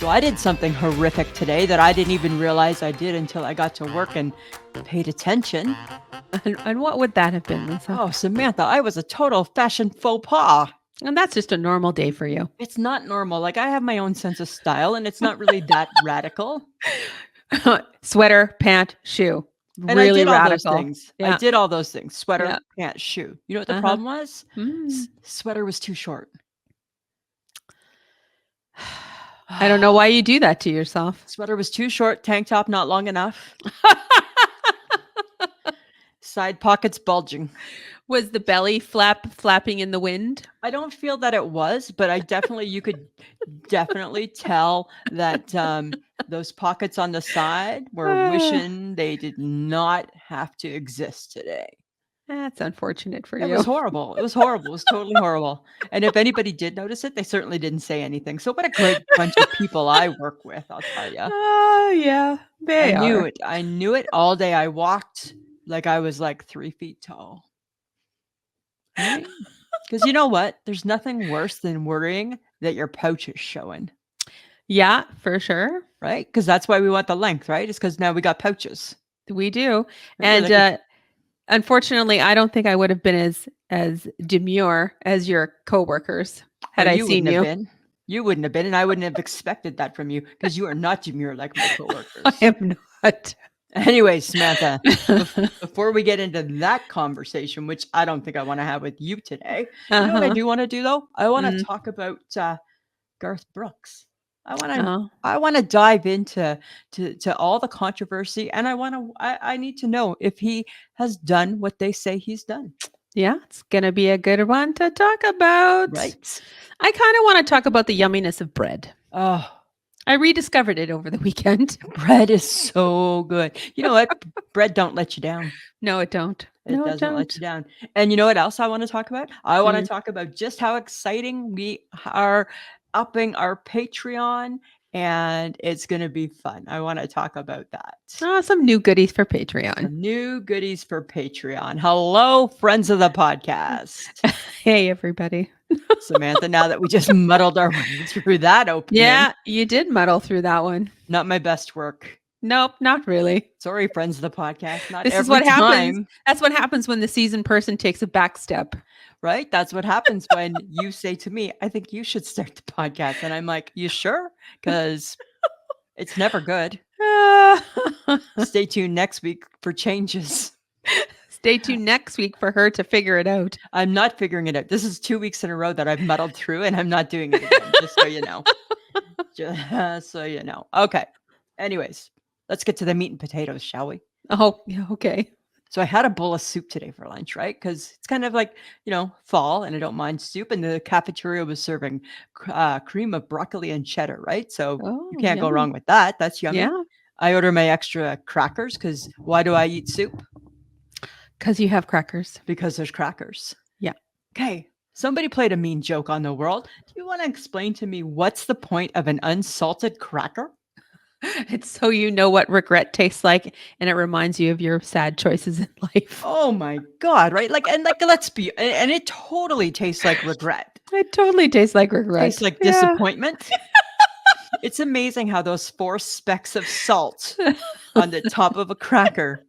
So I did something horrific today that I didn't even realize I did until I got to work and paid attention. And what would that have been, Lisa? Oh, Samantha, I was a total fashion faux pas. And that's just a normal day for you. It's not normal. Like, I have my own sense of style, and it's not really that radical. Sweater, pant, shoe. And Really I did all radical. those things. Yeah. I did all those things. Sweater, Yeah. pants, shoe. You know what the problem was? Mm. Sweater was too short. I don't know why you do that to yourself. Sweater was too short. Tank top not long enough. Side pockets bulging. Was the belly flapping in the wind? I don't feel that it was, but you could definitely tell that those pockets on the side were wishing they did not have to exist today. That's unfortunate for you. It was horrible. It was horrible. It was totally horrible. And if anybody did notice it, they certainly didn't say anything. So what a great bunch of people I work with, I'll tell you. Oh, yeah. I knew it. I knew it all day. I walked like I was like 3 feet tall. Right? Because you know what? There's nothing worse than worrying that your pouch is showing. Yeah, for sure. Right? Because that's why we want the length, right? It's because now we got pouches. We do. And unfortunately, I don't think I would have been as demure as your coworkers had I seen you. You wouldn't have been, and I wouldn't have expected that from you because you are not demure like my coworkers. I am not. Anyway, Samantha, before we get into that conversation, which I don't think I want to have with you today, you know what I do want to do though? I want to talk about Garth Brooks. I want to dive into all the controversy, and I need to know if he has done what they say he's done. Yeah, it's gonna be a good one to talk about. Right. I kind of want to talk about the yumminess of bread. Oh, I rediscovered it over the weekend. Bread is so good. You know what? Bread don't let you down. No, it don't. It doesn't let you down. And you know what else I want to talk about? I want to talk about just how exciting we are upping our Patreon, and it's going to be fun. I want to talk about that. Oh, some new goodies for Patreon. Some new goodies for Patreon. Hello, friends of the podcast. Hey, everybody. Samantha, now that we just muddled our way through that opening. Yeah, you did muddle through that one. Not my best work. Nope, not really. Sorry, friends of the podcast. Not this every is what time. happens. That's what happens when the seasoned person takes a back step. Right? That's what happens when you say to me, I think you should start the podcast. And I'm like, you sure? Because it's never good. Stay tuned next week for changes. Stay tuned next week for her to figure it out. I'm not figuring it out. This is 2 weeks in a row that I've muddled through, and I'm not doing it again, just so you know. Just so you know. Okay. Anyways, let's get to the meat and potatoes, shall we? Oh, yeah, okay. So I had a bowl of soup today for lunch, right? Because it's kind of like, fall, and I don't mind soup. And the cafeteria was serving cream of broccoli and cheddar, right? So you can't go wrong with that. That's yummy. Yeah. I order my extra crackers because why do I eat soup? Because you have crackers. Because there's crackers. Yeah. Okay. Somebody played a mean joke on the world. Do you want to explain to me what's the point of an unsalted cracker? It's so you know what regret tastes like, and it reminds you of your sad choices in life. Oh my God, right? Let's be, and it totally tastes like regret. It totally tastes like regret. Tastes like disappointment. It's amazing how those 4 specks of salt on the top of a cracker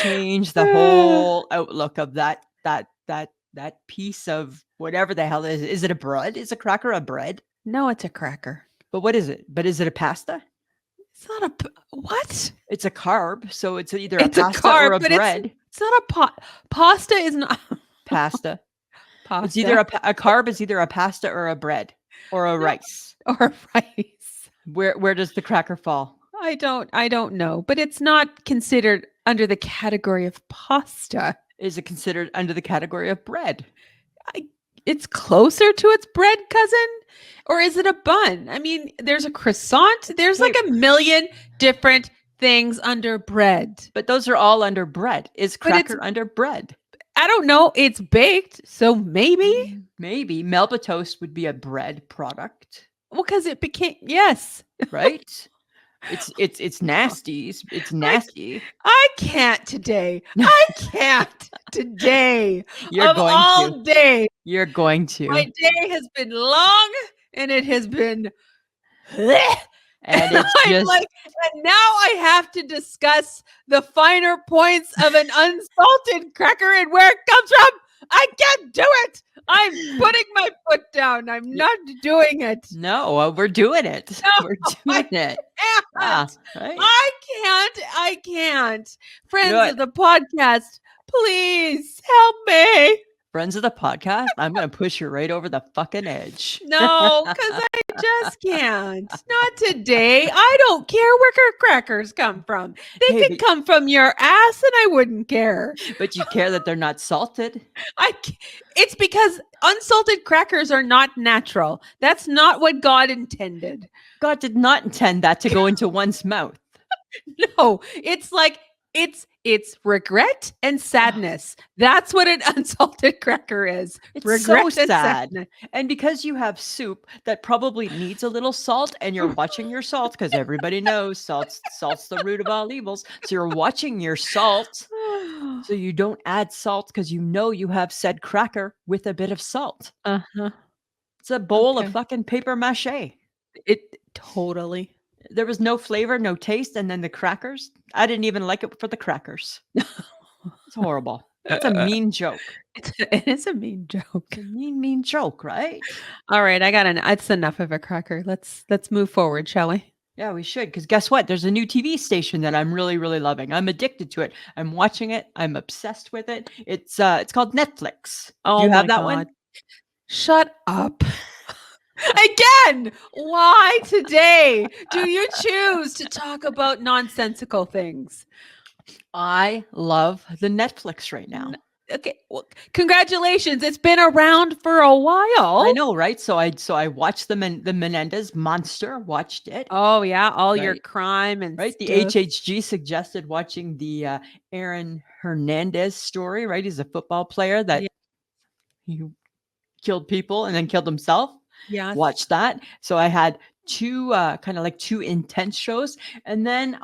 change the whole outlook of that piece of whatever the hell is. Is it a bread? Is a cracker a bread? No, it's a cracker. But what is it? But is it a pasta? It's not a what? It's a carb, so it's either a pasta or a bread. It's not a pasta is not pasta. Pasta. It's either a carb is either a pasta or a bread or a rice. Or a rice. Where does the cracker fall? I don't know, but it's not considered under the category of pasta. Is it considered under the category of bread? It's closer to its bread cousin, or is it a bun? I mean, there's a croissant. There's like a million different things under bread. But those are all under bread. Is cracker under bread? I don't know. It's baked, so maybe. Maybe Melba toast would be a bread product. Well, because it became right. It's nasty. It's nasty. I can't today. I can't today. You're going all day. You're going to. My day has been long and it has been And it's I'm just like, and now I have to discuss the finer points of an unsalted cracker and where it comes from. I can't do it. I'm putting my foot down. I'm not doing it. no, we're doing it. No, We're I doing it. can't. Right. I can't. Friends what? of the podcast, please help me. Friends of the podcast, I'm going to push you right over the fucking edge. No, because I just can't. Not today. I don't care where crackers come from. They Hey, could come from your ass and I wouldn't care. But you care that they're not salted? It's because unsalted crackers are not natural. That's not what God intended. God did not intend that to go into one's mouth. No, it's like it's regret and sadness. That's what an unsalted cracker is. It's regret so and sad. sadness. And because you have soup that probably needs a little salt and you're watching your salt, because everybody knows salt's the root of all evils. So you're watching your salt. So you don't add salt because you know you have said cracker with a bit of salt. Uh-huh. It's a bowl of fucking paper mache. It totally. There was no flavor, no taste, and then the crackers. I didn't even like it for the crackers. It's horrible. It's a mean joke. It is a mean joke. It's a mean joke, right? All right, it's enough of a cracker. Let's move forward, shall we? Yeah, we should. Because guess what? There's a new TV station that I'm really, really loving. I'm addicted to it. I'm watching it. I'm obsessed with it. It's called Netflix. Oh, Do you have my that one? God. Shut up. Again, why today do you choose to talk about nonsensical things? I love the Netflix right now. Okay, well, congratulations. It's been around for a while. I know, right? So I watched the Menendez Monster. Watched it. Oh yeah, all your Right. crime and Right. The stuff. HHG suggested watching the Aaron Hernandez story. Right, he's a football player that he killed people and then killed himself. Yes. Watch that. So I had two kind of like two intense shows, and then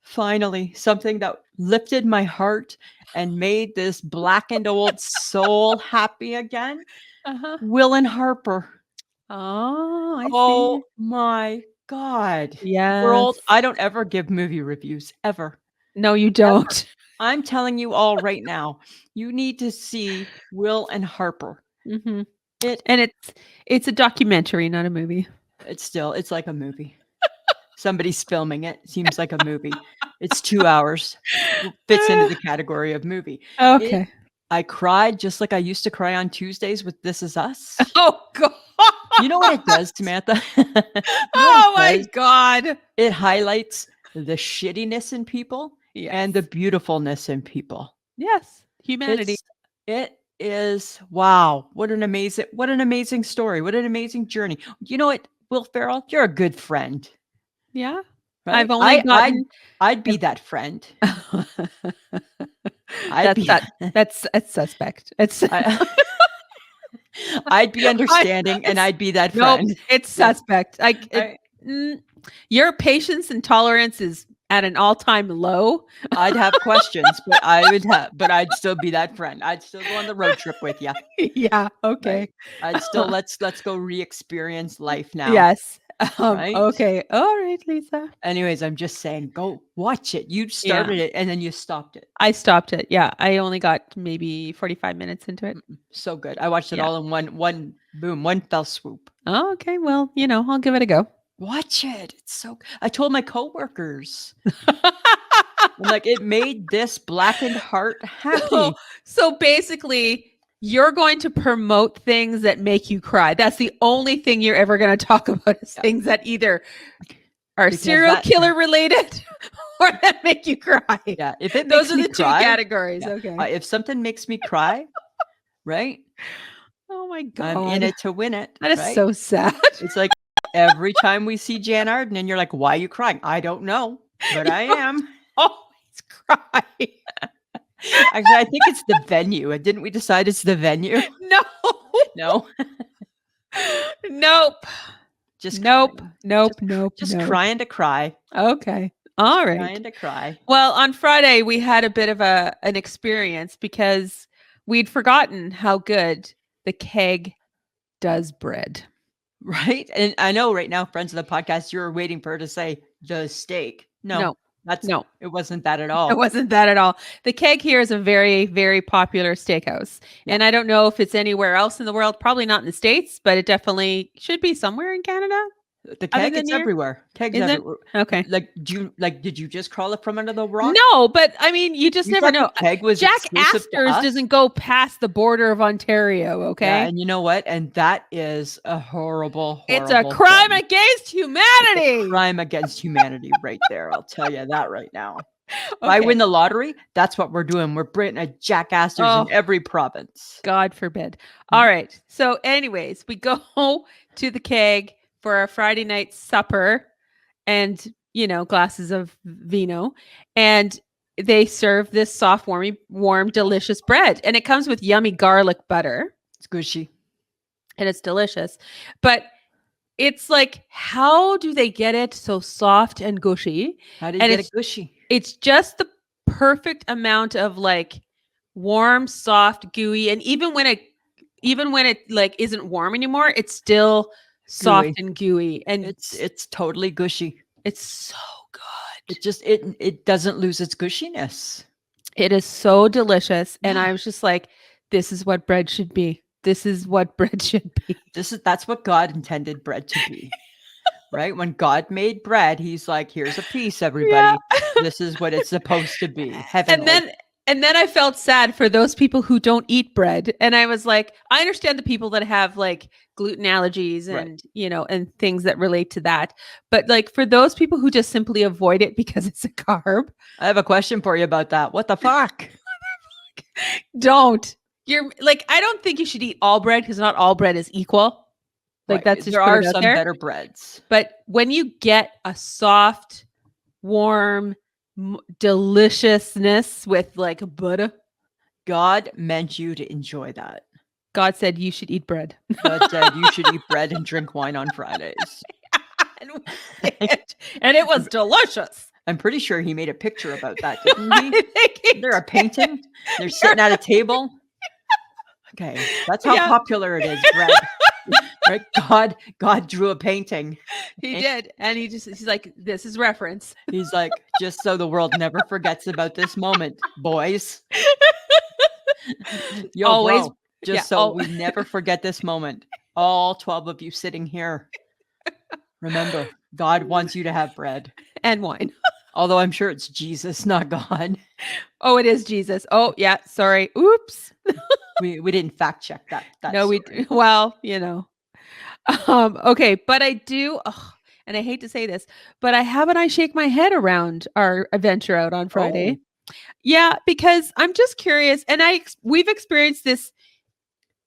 finally something that lifted my heart and made this blackened old soul happy again. Uh-huh. Will and Harper. Oh, I Oh see. my God. Yes. World, I don't ever give movie reviews ever. No, you don't. I'm telling you all right now, you need to see Will and Harper. Mm-hmm. And it's a documentary, not a movie. It's like a movie. Somebody's filming it. Seems like a movie. It's 2 hours. Fits into the category of movie. Okay. I cried just like I used to cry on Tuesdays with This Is Us. Oh God. You know what it does, Samantha? Oh my God. It highlights the shittiness in people and the beautifulness in people. Yes. Humanity. It is wow. What an amazing story. What an amazing journey. You know what, Will Ferrell, you're a good friend. Yeah. Right? I've only gotten I'd be that friend. That's suspect. I'd be understanding and I'd be that friend. Nope, it's suspect. Your patience and tolerance is at an all-time low. I'd have questions, but I'd still be that friend. I'd still go on the road trip with you. Yeah. Okay. Right? I'd still let's go re-experience life now. Yes. Right? Okay. All right, Lisa. Anyways, I'm just saying, go watch it. You started it and then you stopped it. I stopped it. Yeah. I only got maybe 45 minutes into it. So good. I watched it all in one fell swoop. Oh, okay. Well, I'll give it a go. Watch it. It's so I told my coworkers. I'm like, it made this blackened heart happy. So basically, you're going to promote things that make you cry. That's the only thing you're ever going to talk about is things that either are serial killer related or that make you cry. Yeah. If it Those makes are me the cry, two categories. yeah. Okay. If something makes me cry, right? Oh my God. I'm in it to win it. That is right? so sad. It's like every time we see Jan Arden and you're like, why are you crying? I don't know, but I am. Always cry. Actually, I think it's the venue. Didn't we decide it's the venue? No. Nope. Just Nope. Just crying to cry. Okay. All right. Trying to cry. Well, on Friday we had a bit of an experience because we'd forgotten how good the keg does bread. Right? And I know right now, friends of the podcast, you're waiting for her to say the steak. No, No. it wasn't that at It all. wasn't that at all. The Keg here is a very, very popular steakhouse. Yeah. And I don't know if it's anywhere else in the world, probably not in the States, but it definitely should be somewhere in Canada. The Other keg, than it's here? everywhere. Keg's Is it? everywhere. Okay. Did you just crawl up from under the rock? No, but I mean, you just You never thought know. the keg was Jack exclusive to Astor's us? doesn't go past the border of Ontario, okay? Yeah, and you know what? And that is a horrible, It's a horrible crime thing. against humanity. Crime against humanity right there. I'll tell you that right now. If I Okay. win the lottery, that's what we're doing. We're bringing a Jack Astor's Oh. in every province. God forbid. All right. So, anyways, we go to the Keg for our Friday night supper and, glasses of vino. And they serve this soft, warm, delicious bread. And it comes with yummy garlic butter. It's gushy. And it's delicious. But it's like, how do they get it so soft and gushy? How do you get it gushy? It's just the perfect amount of like warm, soft, gooey. And even when it like isn't warm anymore, it's still soft Gooey. and gooey. And It's totally gushy. it's so good. It doesn't lose its gushiness. It is so delicious. And Yeah. I was just like, this is what bread should be. This is what bread should be. That's what God intended bread to be. Right? When God made bread, he's like, here's a piece, everybody. Yeah. This is what it's supposed to be. Heavenly. And then I felt sad for those people who don't eat bread. And I was like, I understand the people that have like gluten allergies and, and things that relate to that. But like for those people who just simply avoid it because it's a carb. I have a question for you about that. What the fuck? Don't. You're like, I don't think you should eat all bread because not all bread is equal. Like Right. that's just there are some better breads. But when you get a soft, warm, deliciousness with like butter, God meant you to enjoy that. God said you should eat bread. God said you should eat bread and drink wine on Fridays. And it was delicious. I'm pretty sure he made a picture about that, didn't he? I think They're a painting. They're sitting at a table. Okay, that's how popular it is, bread. Right? God drew a painting. He did. And he's like, this is reference. He's like, just so the world never forgets about this moment, boys. Yo, Always. Bro, so we never forget this moment. All 12 of you sitting here. Remember, God wants you to have bread. And wine. Although I'm sure it's Jesus, not God. Oh, it is Jesus. Oh, yeah. Sorry. Oops. We didn't fact check that. No, story. Well, okay. But I do, and I hate to say this, but I shake my head around our adventure out on Friday. Oh. Yeah, because I'm just curious. And we've experienced this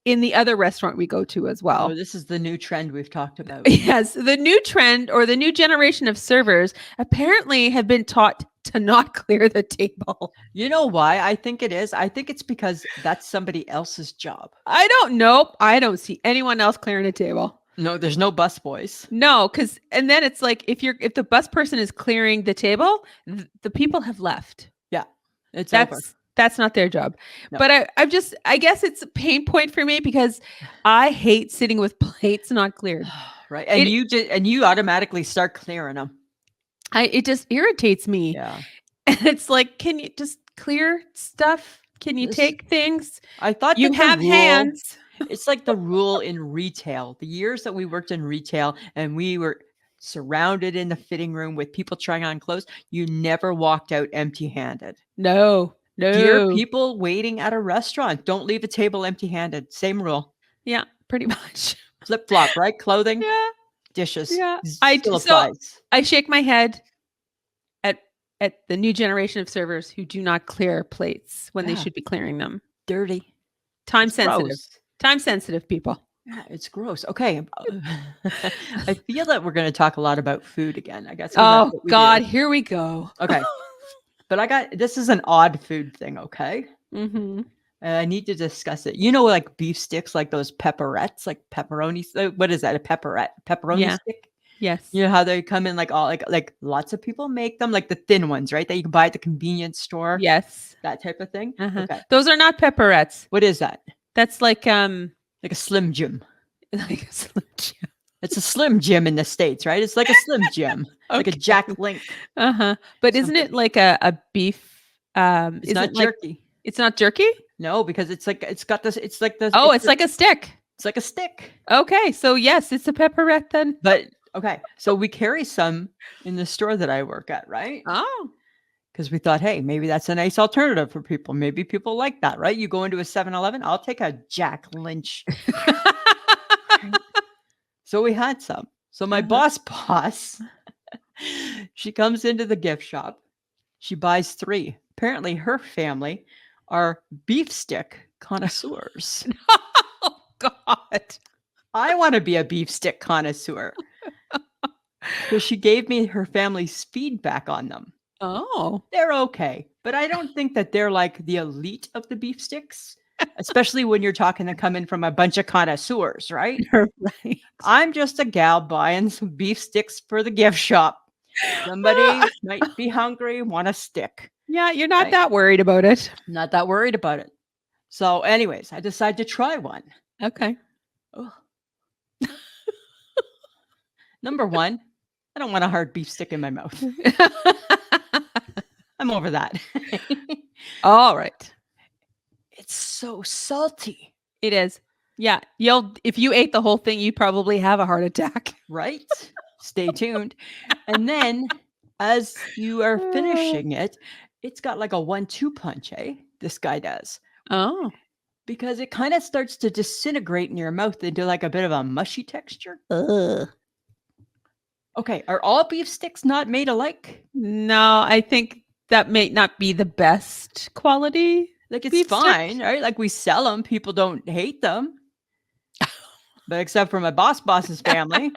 in the other restaurant we go to as well. Oh, this is the new trend we've talked about. Yes. The new trend or the new generation of servers apparently have been taught to not clear the table. You know why I think it is? I think it's because that's somebody else's job. I don't know. I don't see anyone else clearing a table. No, there's no bus boys. No, and then it's like if the bus person is clearing the table, the people have left. Yeah. Over. That's not their job. No. But I guess it's a pain point for me because I hate sitting with plates not cleared. Right. And you automatically start clearing them. It just irritates me. Yeah. And it's like, can you just clear stuff? Can you take things? I thought you have hands. It's like the rule in retail. The years that we worked in retail and we were surrounded in the fitting room with people trying on clothes, you never walked out empty-handed. No. Dear people waiting at a restaurant, don't leave a table empty-handed. Same rule. Yeah, pretty much. Flip-flop, right? Clothing, yeah, dishes. Yeah, I shake my head at the new generation of servers who do not clear plates when they should be clearing them. Dirty. Time sensitive. Gross. Time sensitive people. Yeah, it's gross. Okay. I feel that we're going to talk a lot about food again, I guess. Oh, God, here we go. Okay. But this is an odd food thing, okay? Mm-hmm. I need to discuss it. You know, like beef sticks, like those pepperettes, like pepperoni. What is that? A pepperoni stick? Yes. You know how they come in like all like lots of people make them, like the thin ones, right? That you can buy at the convenience store. Yes. That type of thing. Uh-huh. Okay. Those are not pepperettes. What is that? That's like a Slim Jim. Like a Slim Jim. It's a Slim Jim in the States, right? It's like a Slim Jim, like a Jack Link. But isn't it like a beef? It's not jerky. It's not jerky? No, because it's got this. It's like this. Oh, it's like a stick. It's like a stick. Okay, so yes, it's a pepperette then. But okay, so we carry some in the store that I work at, right? Oh. Because we thought, hey, maybe that's a nice alternative for people. Maybe people like that, right? You go into a 7-Eleven, I'll take a Jack Lynch. So we had some. So my boss, she comes into the gift shop. She buys 3. Apparently her family are beef stick connoisseurs. Oh, God. I want to be a beef stick connoisseur. So she gave me her family's feedback on them. Oh. They're okay. But I don't think that they're like the elite of the beef sticks. Especially when you're talking to come in from a bunch of connoisseurs, right? Right. I'm just a gal buying some beef sticks for the gift shop. Somebody might be hungry, want a stick. Yeah, you're not that worried about it. Not that worried about it. So anyways, I decided to try one. Okay. Oh. Number 1, I don't want a hard beef stick in my mouth. I'm over that. All right. It's so salty. It is. Yeah. If you ate the whole thing, you'd probably have a heart attack. Right? Stay tuned. And then as you are finishing it, it's got like a 1-2 punch, eh? This guy does. Oh. Because it kind of starts to disintegrate in your mouth into like a bit of a mushy texture. Ugh. Okay. Are all beef sticks not made alike? No, I think that may not be the best quality. Like it's beef fine, stick? right? Like we sell them. People don't hate them. But except for my boss's family,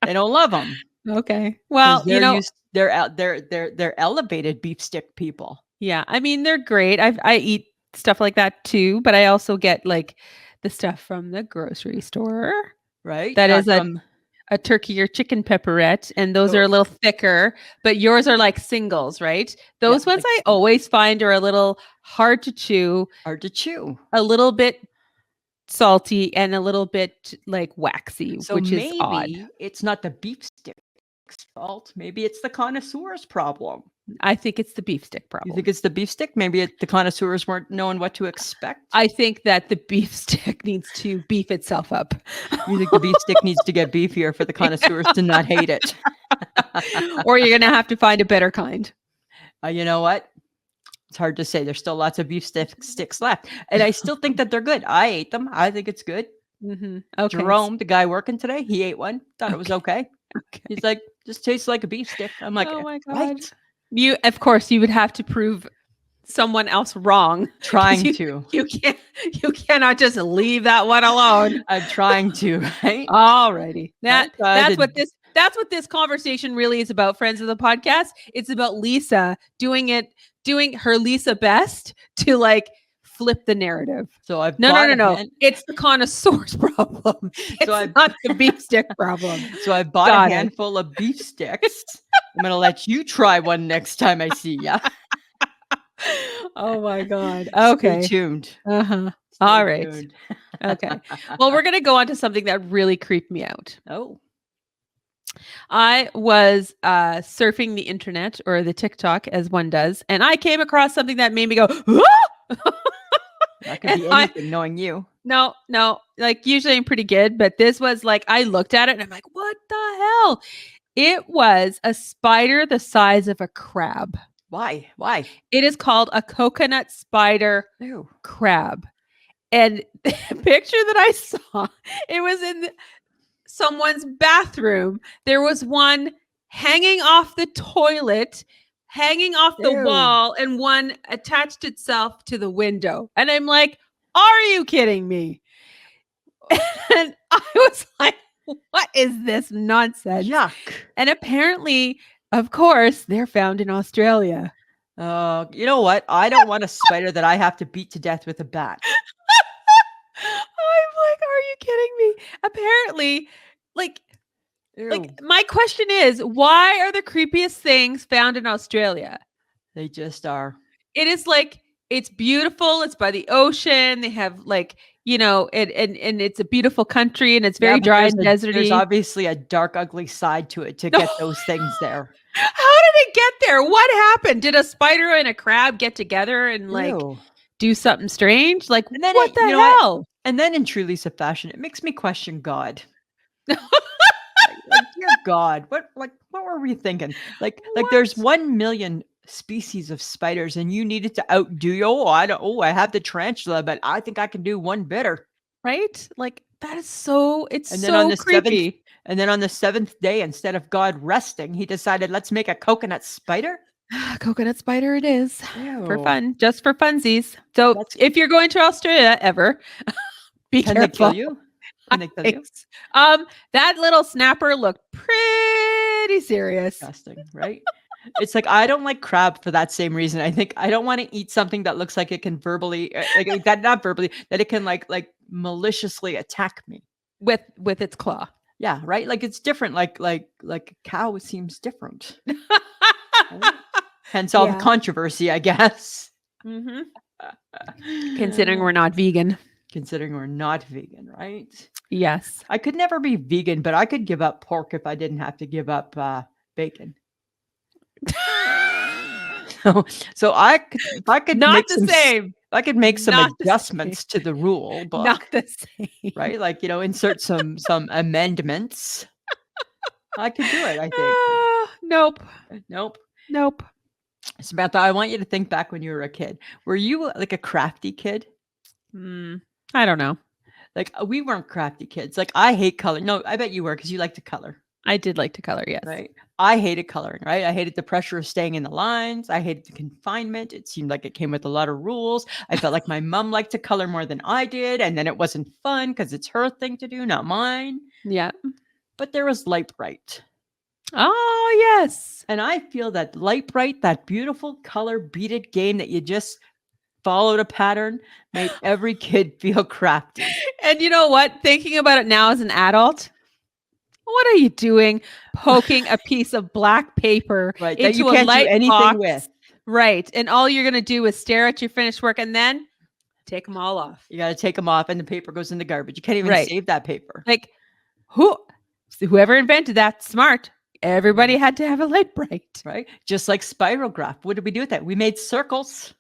they don't love them. Okay. Well, they're elevated beef stick people. Yeah. I mean, they're great. I eat stuff like that too, but I also get like the stuff from the grocery store. Right. That is a turkey or chicken pepperette, and those are a little thicker, but yours are like singles, right? Those ones I always find are a little hard to chew, a little bit salty, and a little bit like waxy, so which is odd. It's not the beef stick's fault. Maybe it's the connoisseur's problem. I think it's the beef stick problem. You think it's the beef stick? Maybe the connoisseurs weren't knowing what to expect. I think that the beef stick needs to beef itself up. You think the beef stick needs to get beefier for the connoisseurs to not hate it? Or you're going to have to find a better kind. You know what? It's hard to say. There's still lots of beef sticks left. And I still think that they're good. I ate them. I think it's good. Mm-hmm. Okay. Jerome, the guy working today, he ate one. Thought it was okay. He's like, just tastes like a beef stick. I'm like, oh my God. Right? Of course, you would have to prove someone else wrong. You cannot just leave that one alone. I'm trying to, right? Alrighty. That's what this conversation really is about, friends of the podcast. It's about Lisa doing her Lisa best to like flip the narrative. So I've no. It's the connoisseur's problem. It's not the beef stick problem. So I bought a handful of beef sticks. I'm gonna let you try one next time I see ya. Oh my God. Okay. Stay tuned. All right. Tuned. Okay. Well, we're gonna go on to something that really creeped me out. Oh. I was surfing the internet, or the TikTok as one does, and I came across something that made me go, ah! That could be anything, knowing you. No. Like usually I'm pretty good, but this was like, I looked at it and I'm like, what the hell? It was a spider the size of a crab. Why? It is called a coconut spider crab. And the picture that I saw, it was in someone's bathroom. There was one hanging off the toilet, hanging off the wall, and one attached itself to the window. And I'm like, are you kidding me? And I was like, what is this nonsense? Yuck. And apparently, of course, they're found in Australia. You know what? I don't want a spider that I have to beat to death with a bat. I'm like, are you kidding me? Apparently, like my question is, why are the creepiest things found in Australia? They just are. It is like It's beautiful. It's by the ocean. They have like, and it's a beautiful country and it's very dry and there's deserty. obviously a dark, ugly side to it to get those things there. How did it get there? What happened? Did a spider and a crab get together and like Ew. do something strange? Like, And then what the hell? And then in true Lisa fashion, it makes me question God. Dear God, what were we thinking? Like there's 1 million species of spiders, and you needed to outdo you. I have the tarantula, but I think I can do one better. Right? Like that is so. It's and so then on the creepy. And then on the 7th day, instead of God resting, he decided, let's make a coconut spider. Coconut spider it is. Ew. For fun, just for funsies. So if you're going to Australia ever, be Can careful. They kill you? Can they kill you? That little snapper looked pretty serious. Disgusting, right? It's like, I don't like crab for that same reason. I think I don't want to eat something that looks like it can verbally, that it can like maliciously attack me with its claw. Yeah, right. Like it's different. Like a cow seems different. Right? Hence all the controversy, I guess. Mm-hmm. Considering we're not vegan. Right? Yes. I could never be vegan, but I could give up pork if I didn't have to give up bacon. So I could not make the same. I could make some adjustments to the rule book. Not the same. Right? Like, insert some amendments. I could do it, I think. Nope. Samantha, I want you to think back when you were a kid. Were you like a crafty kid? I don't know. Like we weren't crafty kids. Like I hate color. No, I bet you were because you like to color. I did like to color, yes. Right. I hated coloring, right? I hated the pressure of staying in the lines. I hated the confinement. It seemed like it came with a lot of rules. I felt like my mom liked to color more than I did. And then it wasn't fun because it's her thing to do, not mine. Yeah. But there was Lite Bright. Oh, yes. And I feel that Lite Bright, that beautiful color beaded game that you just followed a pattern, made every kid feel crafty. And you know what? Thinking about it now as an adult, what are you doing poking a piece of black paper into that you can't a light do anything box, with? Right. And all you're going to do is stare at your finished work and then take them all off. You got to take them off and the paper goes in the garbage. You can't even save that paper. Like whoever invented that, smart. Everybody had to have a Lite Bright. Right. Just like Spirograph. What did we do with that? We made circles.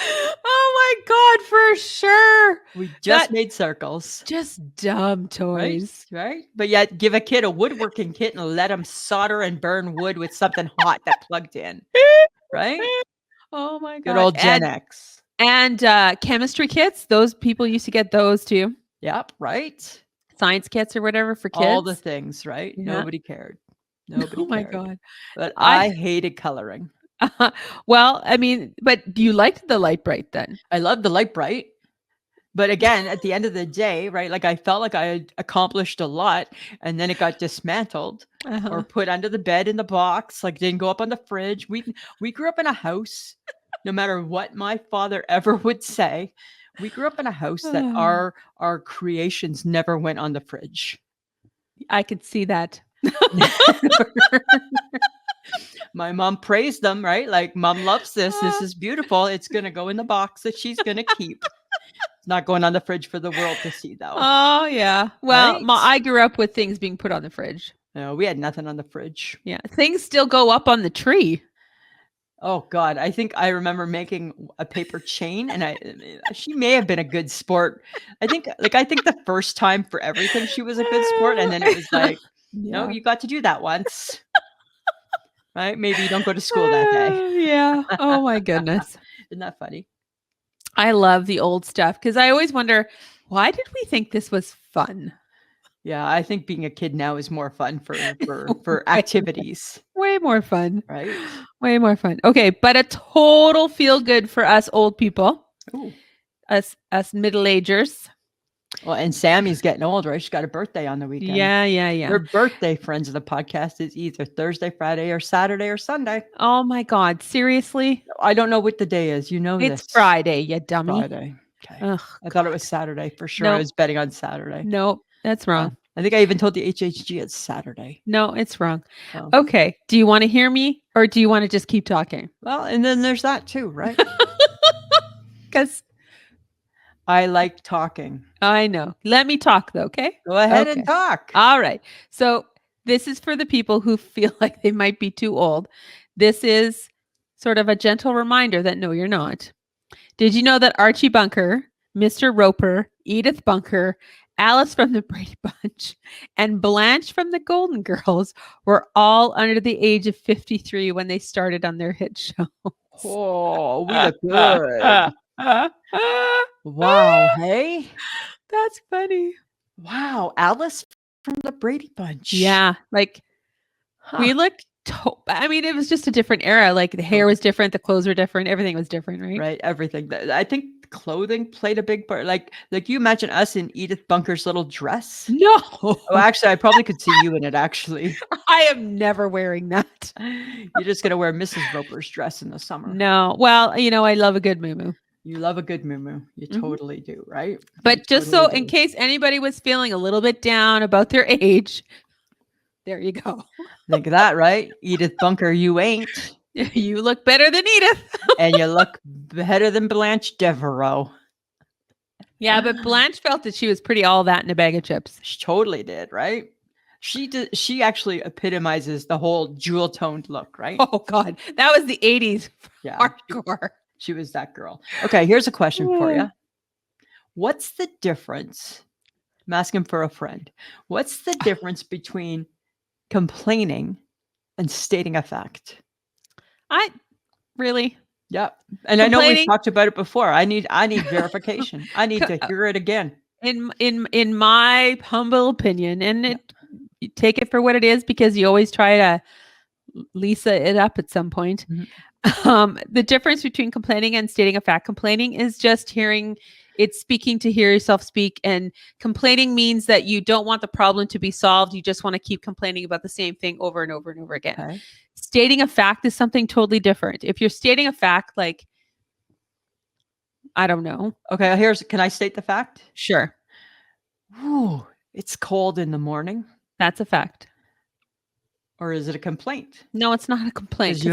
Oh my God, for sure. We just made circles. Just dumb toys. Right? But yet give a kid a woodworking kit and let him solder and burn wood with something hot that plugged in. Right? Oh my God. Good old Gen X. And chemistry kits. Those people used to get those too. Yep. Right. Science kits or whatever for kids. All the things, right? Yeah. Nobody cared. Nobody my cared. God. But I hated coloring. Well, I mean, but you liked the Lite Bright then? I loved the Lite Bright. But again, at the end of the day, right? Like I felt like I had accomplished a lot and then it got dismantled or put under the bed in the box, like didn't go up on the fridge. We grew up in a house, no matter what my father ever would say. We grew up in a house that our creations never went on the fridge. I could see that. My mom praised them, right? Like, Mom loves this. This is beautiful. It's going to go in the box that she's going to keep. It's not going on the fridge for the world to see, though. Oh, yeah. Well, right? I grew up with things being put on the fridge. No, we had nothing on the fridge. Yeah. Things still go up on the tree. Oh, God. I think I remember making a paper chain, and she may have been a good sport. I think the first time for everything, she was a good sport. And then it was like, no, you got to do that once. Right? Maybe you don't go to school that day. Yeah. Oh my goodness. Isn't that funny? I love the old stuff because I always wonder, why did we think this was fun? Yeah, I think being a kid now is more fun for activities. Way more fun. Right? Way more fun. Okay, but a total feel good for us old people. Ooh. Us middle-agers. Well, and Sammy's getting old, right? She's got a birthday on the weekend. Yeah. Her birthday, friends of the podcast, is either Thursday, Friday, or Saturday or Sunday. Oh my God. Seriously? I don't know what the day is. It's Friday, you dummy. Friday. Okay. Ugh, I thought it was Saturday for sure. Nope. I was betting on Saturday. Nope, that's wrong. I think I even told the HHG it's Saturday. No, it's wrong. Oh. Okay. Do you want to hear me or do you want to just keep talking? Well, and then there's that too, right? Because I like talking. I know. Let me talk though, okay? Go ahead Okay. and talk. All right. So this is for the people who feel like they might be too old. This is sort of a gentle reminder that no, you're not. Did you know that Archie Bunker, Mr. Roper, Edith Bunker, Alice from the Brady Bunch, and Blanche from the Golden Girls were all under the age of 53 when they started on their hit show? Oh, we look good. Wow. Hey? That's funny. Wow. Alice from the Brady Bunch. Yeah. Like Huh. we look, I mean, it was just a different era. Like the hair was different. The clothes were different. Everything was different, right? Right. Everything. I think clothing played a big part. Like you imagine us in Edith Bunker's little dress. No. Oh, actually, I probably could see you in it, actually. I am never wearing that. You're just going to wear Mrs. Roper's dress in the summer. No. Well, you know, I love a good moo-moo. You love a good moo-moo. You totally do, right? But You just totally so in do. case anybody was feeling a little bit down about their age, there you go. Think of that, right? Edith Bunker, you ain't. You look better than Edith. And you look better than Blanche Devereaux. Yeah, but Blanche felt that she was pretty all that in a bag of chips. She totally did, right? She actually epitomizes the whole jewel-toned look, right? Oh God, that was the 80s. Yeah. Hardcore. She was that girl. Okay, here's a question for you. What's the difference? I'm asking for a friend. What's the difference between complaining and stating a fact? Really? Yeah. And I know we've Complaining- talked about it before. I need verification. I need to hear it again. In my humble opinion, and you take it for what it is because you always try to Lisa it up at some point. The difference between complaining and stating a fact, complaining is just it's speaking to hear yourself speak, and complaining means that you don't want the problem to be solved. You just want to keep complaining about the same thing over and over and over again. Okay. Stating a fact is something totally different. If you're stating a fact, like, I don't know. Okay, can I state the fact? Sure. Ooh, it's cold in the morning. That's a fact. Or is it a complaint? No, it's not a complaint. Because you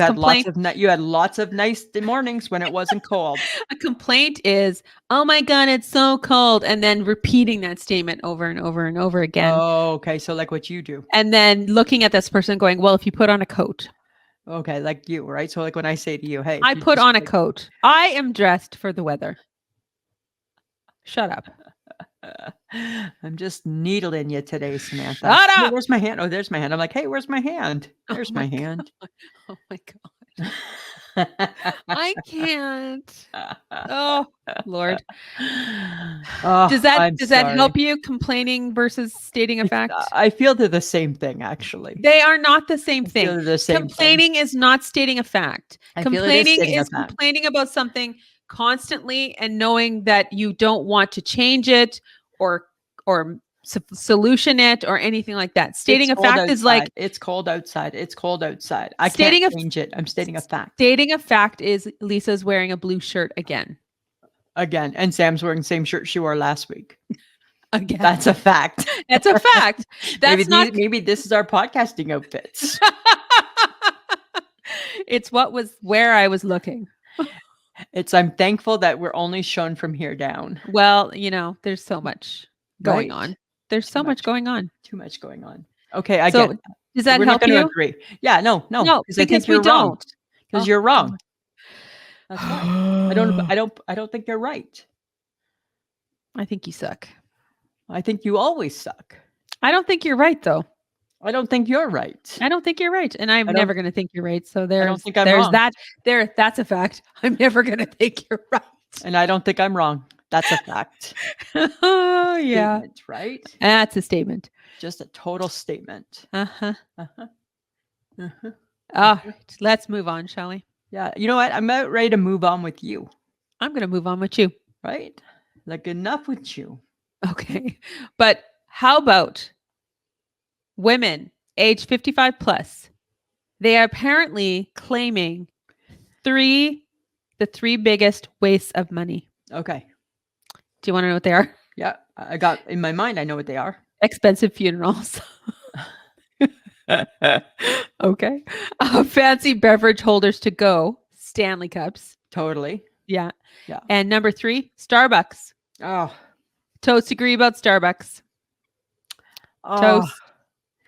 had lots of nice mornings when it wasn't cold. A complaint is, oh my God, it's so cold. And then repeating that statement over and over and over again. Oh, okay. So like what you do. And then looking at this person going, well, if you put on a coat. Okay, like you, right? So like when I say to you, hey. I put on a coat. I am dressed for the weather. Shut up. I'm just needling you today, Samantha. Shut Hey, up. where's my hand? Oh, there's my hand. I'm like, hey, where's my hand? There's my hand. Oh my God. I can't. Oh, Lord. Oh, Does that help you, complaining versus stating a fact? I feel they're the same thing, actually. They are not the same I feel thing. they're the same Complaining is not stating a fact. I feel it is Complaining stating a is fact. complaining about something constantly and knowing that you don't want to change it or solution it or anything like that. Stating a fact is like, it's cold outside. It's cold outside. I can't change it. I'm stating a fact. Stating a fact is Lisa's wearing a blue shirt again. Again. And Sam's wearing the same shirt she wore last week. Again. That's a fact. That's a fact. That's maybe this is our podcasting outfits. It's where I was looking. I'm thankful that we're only shown from here down. Well, there's so much going Right. on. There's so much going on. Too much going on. Okay, I So get it. does that We're help not going you? to agree. Yeah, no. No, I think because we you're wrong. don't. Because Oh, you're wrong. God. That's why. I don't think you're right. I think you suck. I think you always suck. I don't think you're right, though. I don't think you're right. I don't think you're right, and I'm never going to think you're right. So there's think I'm wrong. That's a fact. I'm never going to think you're right. And I don't think I'm wrong. That's a fact. Oh yeah, Statement, right? That's a statement. Just a total statement. Uh-huh. Uh-huh. Uh-huh. All right, let's move on, shall we? Yeah. You know what? I'm about ready to move on with you. I'm going to move on with you. Right? Like enough with you. Okay. But how about women age 55 plus? They are apparently claiming the three biggest wastes of money. Okay. Do you want to know what they are? Yeah. I got in my mind, I know what they are. Expensive funerals. Okay. Fancy beverage holders to go. Stanley cups. Totally. Yeah. Yeah. And number 3, Starbucks. Oh. Toast agree about Starbucks. Oh. Toast.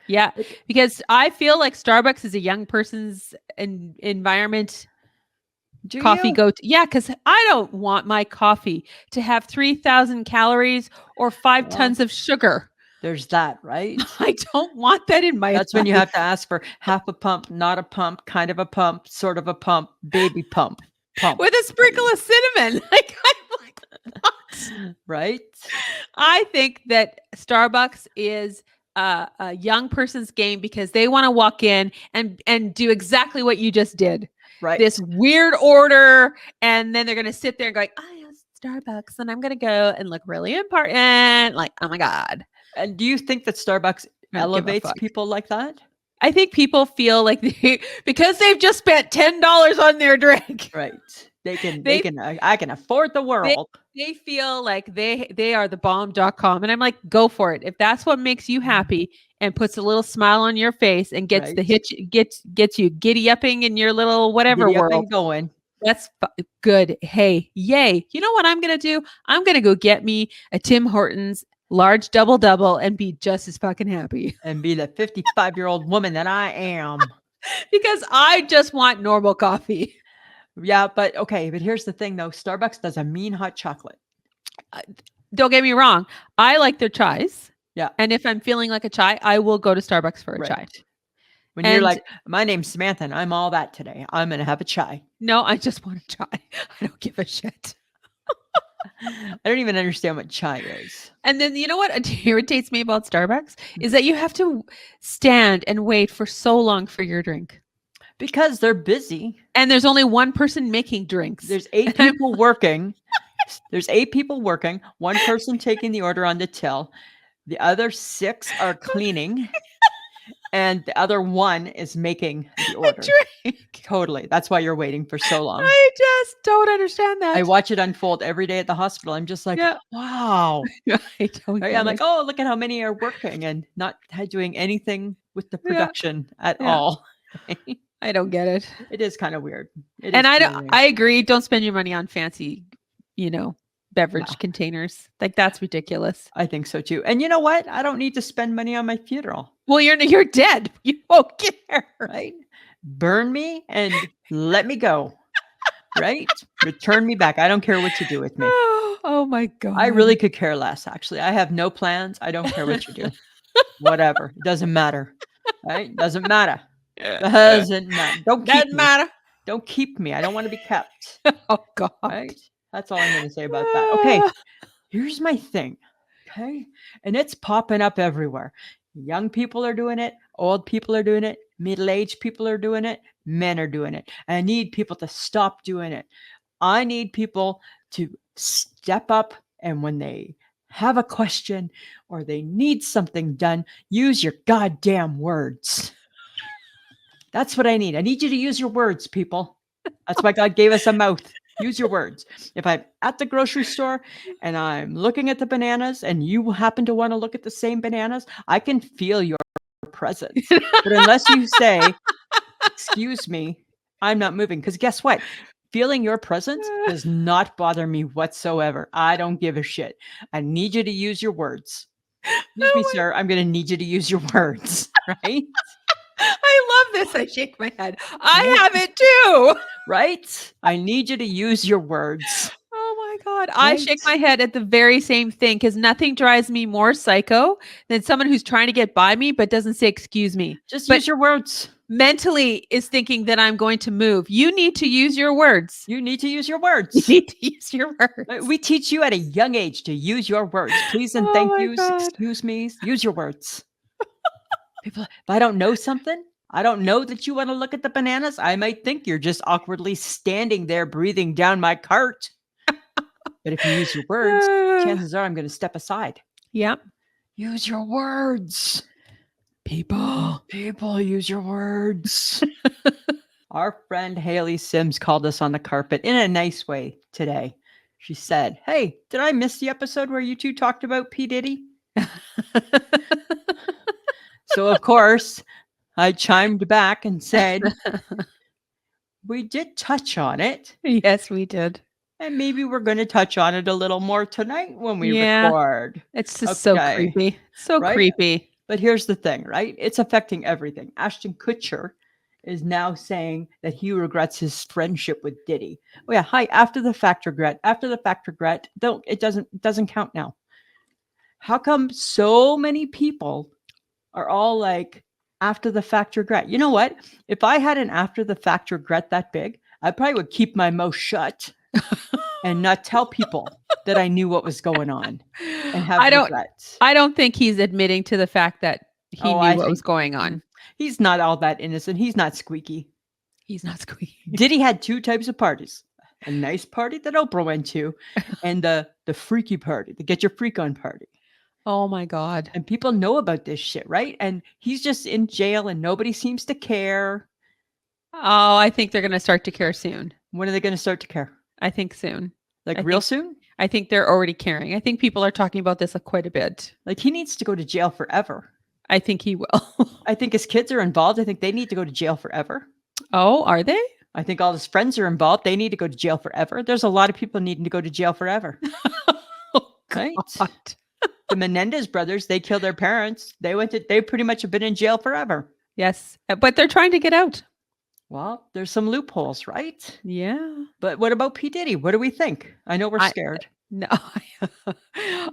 Yeah. Because I feel like Starbucks is a young person's environment. Do Coffee you? yeah, because I don't want my coffee to have 3,000 calories or 5 tons of sugar. There's that, right? I don't want that in my That's when you have to ask for half a pump, not a pump, kind of a pump, sort of a pump, baby pump. With a sprinkle of cinnamon. Like, I'm like, what? Right? I think that Starbucks is a young person's game because they want to walk in and do exactly what you just did. Right. This weird order, and then they're going to sit there and go, oh, yeah, Starbucks, and I'm going to go and look really important. Like, oh my God. And do you think that Starbucks elevates people like that? I think people feel like because they've just spent $10 on their drink. Right. I can afford the world. They feel like they are the bomb.com. And I'm like, go for it. If that's what makes you happy and puts a little smile on your face and gets gets you giddy upping in your little whatever world going. That's good. Hey, yay. You know what I'm going to do? I'm going to go get me a Tim Hortons large double and be just as fucking happy. And be the 55-year-old woman that I am. Because I just want normal coffee. Yeah, but okay. But here's the thing, though. Starbucks does a mean hot chocolate. Don't get me wrong. I like their chais. Yeah. And if I'm feeling like a chai, I will go to Starbucks for a chai. When you're like, my name's Samantha and I'm all that today. I'm going to have a chai. No, I just want a chai. I don't give a shit. I don't even understand what chai is. And then you know what irritates me about Starbucks is that you have to stand and wait for so long for your drink. Because they're busy. And there's only one person making drinks. There's 8 people working. There's 8 people working. One person taking the order on the till. The other 6 are cleaning. And the other 1 is making the order. Totally. That's why you're waiting for so long. I just don't understand that. I watch it unfold every day at the hospital. I'm just like, wow. I'm like, oh, look at how many are working and not doing anything with the production at all. I don't get it. It is kind of weird. I agree. Don't spend your money on fancy, beverage containers. Like, that's ridiculous. I think so too. And you know what? I don't need to spend money on my funeral. Well, you're dead. You won't care, right? Burn me and let me go. Right? Return me back. I don't care what you do with me. Oh my God. I really could care less, actually. I have no plans. I don't care what you do. Whatever. It doesn't matter. Right? Doesn't matter. Doesn't matter. Don't keep me. I don't want to be kept. Oh God. Right? That's all I'm going to say about that. Okay. Here's my thing. Okay. And it's popping up everywhere. Young people are doing it. Old people are doing it. Middle-aged people are doing it. Men are doing it. I need people to stop doing it. I need people to step up, and when they have a question or they need something done, use your goddamn words. That's what I need. I need you to use your words, people. That's why God gave us a mouth. Use your words. If I'm at the grocery store and I'm looking at the bananas and you happen to want to look at the same bananas, I can feel your presence. But unless you say, excuse me, I'm not moving. Because guess what? Feeling your presence does not bother me whatsoever. I don't give a shit. I need you to use your words. Excuse me, sir. I'm going to need you to use your words. Right? I love this. I shake my head. I have it too. Right? I need you to use your words. Oh my God. Right? I shake my head at the very same thing because nothing drives me more psycho than someone who's trying to get by me but doesn't say excuse me. Just use your words. Mentally is thinking that I'm going to move. You need to use your words. You need to use your words. You need to use your words. We teach you at a young age to use your words. Please and thank yous. Excuse me. Use your words. People, if I don't know something, I don't know that you want to look at the bananas. I might think you're just awkwardly standing there breathing down my cart. But if you use your words, chances are I'm going to step aside. Yep. Use your words. People, use your words. Our friend Haley Sims called us on the carpet in a nice way today. She said, hey, did I miss the episode where you two talked about P. Diddy? So, of course, I chimed back and said, we did touch on it. Yes, we did. And maybe we're going to touch on it a little more tonight when we Yeah. record. It's just so creepy. So Right? creepy. But here's the thing, right? It's affecting everything. Ashton Kutcher is now saying that he regrets his friendship with Diddy. Oh yeah, hi. After the fact regret. After the fact regret. It doesn't count now. How come so many people are all like after the fact regret? You know what? If I had an after the fact regret that big, I probably would keep my mouth shut and not tell people that I knew what was going on and have regrets. I don't think he's admitting to the fact that he knew what was going on. He's not all that innocent. He's not squeaky. He's not squeaky. Diddy had 2 types of parties. A nice party that Oprah went to, and the freaky party, the get your freak on party. Oh my God. And people know about this shit, right? And he's just in jail and nobody seems to care. Oh, I think they're going to start to care soon. When are they going to start to care? I think soon. Soon? I think they're already caring. I think people are talking about this quite a bit. Like he needs to go to jail forever. I think he will. I think his kids are involved. I think they need to go to jail forever. Oh, are they? I think all his friends are involved. They need to go to jail forever. There's a lot of people needing to go to jail forever. Oh, right? God. The Menendez brothers, they killed their parents. They pretty much have been in jail forever. Yes, but they're trying to get out. Well, there's some loopholes, right? Yeah. But what about P. Diddy? What do we think? I know we're scared. No,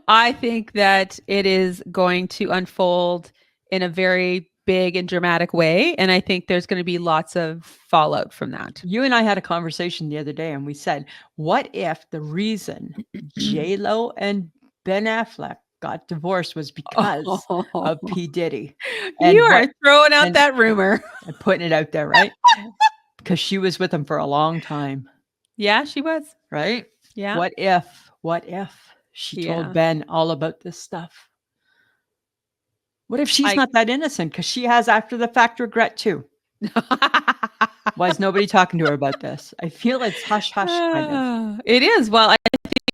I think that it is going to unfold in a very big and dramatic way. And I think there's going to be lots of fallout from that. You and I had a conversation the other day and we said, what if the reason J-Lo and Ben Affleck got divorced was because of P. Diddy? And you are throwing out that rumor. And putting it out there, right? Because she was with him for a long time. Yeah, she was. Right? Yeah. What if she told Ben all about this stuff? What if she's not that innocent? Because she has after the fact regret too. Why is nobody talking to her about this? I feel it's hush hush kind of. It is. Well, I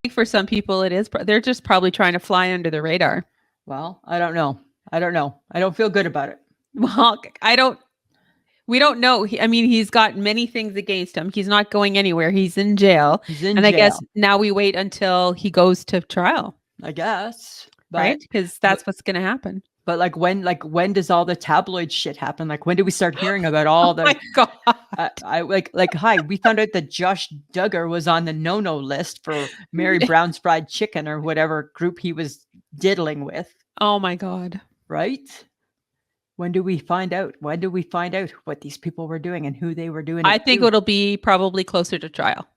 think for some people it is. They're just probably trying to fly under the radar. Well, I don't know. I don't feel good about it. Well, we don't know. He's got many things against him. He's not going anywhere. He's in jail. I guess now we wait until he goes to trial. I guess. Right? Because that's what's going to happen. But when does all the tabloid shit happen? Like when do we start hearing about all the? Oh my God! Hi, we found out that Josh Duggar was on the no list for Mary Brown's Fried Chicken or whatever group he was diddling with. Oh my God! Right? When do we find out? When do we find out what these people were doing and who they were doing? I think it'll be probably closer to trial.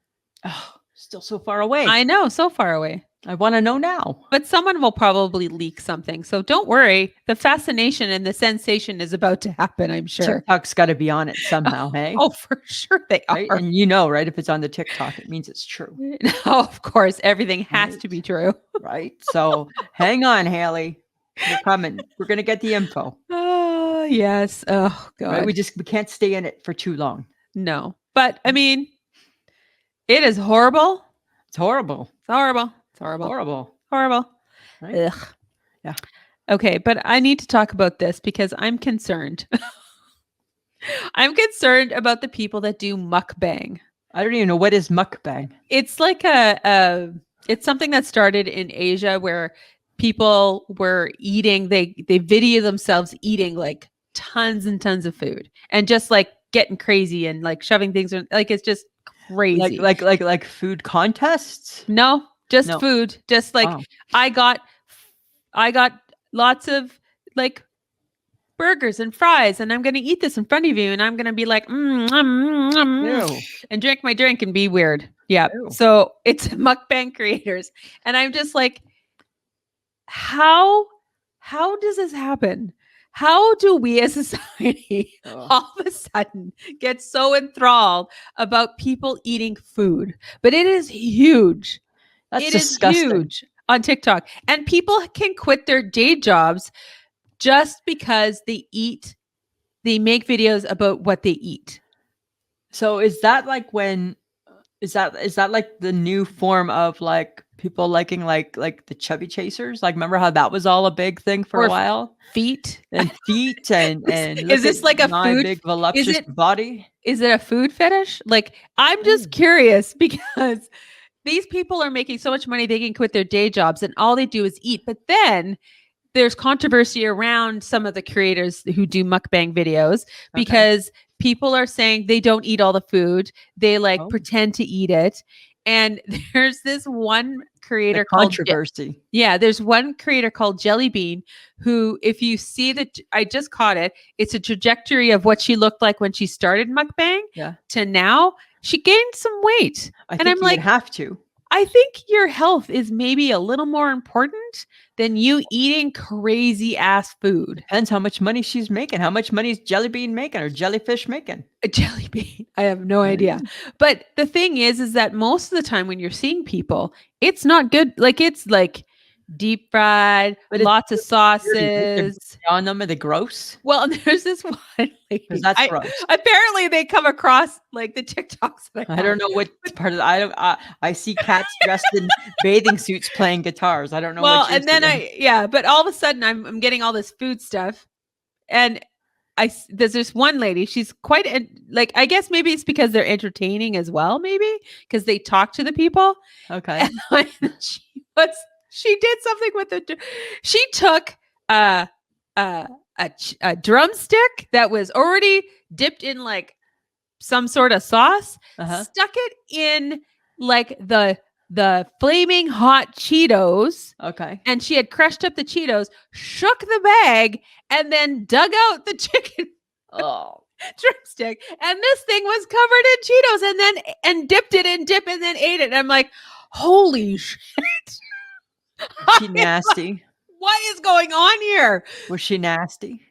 Oh, still so far away. I know, so far away. I want to know now. But someone will probably leak something. So don't worry. The fascination and the sensation is about to happen, I'm sure. TikTok's got to be on it somehow, hey? Oh, for sure they are. And right? If it's on the TikTok, it means it's true. No, of course. Everything has to be true. Right? So hang on, Haley. We're coming. We're going to get the info. Oh, yes. Oh, God. Right? We can't stay in it for too long. No. But, it is horrible. It's horrible. It's horrible. It's horrible. Horrible. Horrible. Right? Ugh. Yeah. Okay, but I need to talk about this because I'm concerned. I'm concerned about the people that do mukbang. I don't even know what is mukbang. It's like it's something that started in Asia where people were eating, they video themselves eating like tons and tons of food and just like getting crazy and like shoving things in, like it's just crazy. Like food contests? No, just food. Just like I got lots of like burgers and fries and I'm going to eat this in front of you and I'm going to be like and drink my drink and be weird. Yeah. Ew. So it's mukbang creators and I'm just like, how does this happen? How do we as a society all of a sudden get so enthralled about people eating food? But it is huge. That's disgusting. Is huge on TikTok. And people can quit their day jobs just because they make videos about what they eat. So is that like is that like the new form of like people liking like the chubby chasers. Like, remember how that was all a big thing for a while? Feet And feet and is this like a my food? big voluptuous body? Is it a food fetish? Like, I'm just curious because these people are making so much money they can quit their day jobs and all they do is eat. But then there's controversy around some of the creators who do mukbang videos because people are saying they don't eat all the food. They like pretend to eat it. And there's this one creator called controversy. There's one creator called Jelly Bean who, if you see I just caught it. It's a trajectory of what she looked like when she started mukbang to now. She gained some weight. And I'm like, have to. I think your health is maybe a little more important than you eating crazy ass food. Depends how much money she's making. How much money is Jelly Bean making or Jellyfish making? A Jelly Bean. I have no idea. But the thing is that most of the time when you're seeing people, it's not good. Like, it's like deep fried, but lots of sauces on them. Are they gross? Well, there's this one lady. That's gross. Apparently they come across like the TikToks. I don't know what part of I see cats dressed in bathing suits playing guitars. I don't know. Well, and then but all of a sudden I'm getting all this food stuff, and there's this one lady. She's quite like, I guess maybe it's because they're entertaining as well. Maybe because they talk to the people. Okay. And she did something with she took a drumstick that was already dipped in like some sort of sauce, stuck it in like the flaming hot Cheetos. Okay. And she had crushed up the Cheetos, shook the bag, and then dug out the chicken drumstick. And this thing was covered in Cheetos and dipped it in dip and then ate it. And I'm like, holy shit. She nasty. What is going on here? Was she nasty?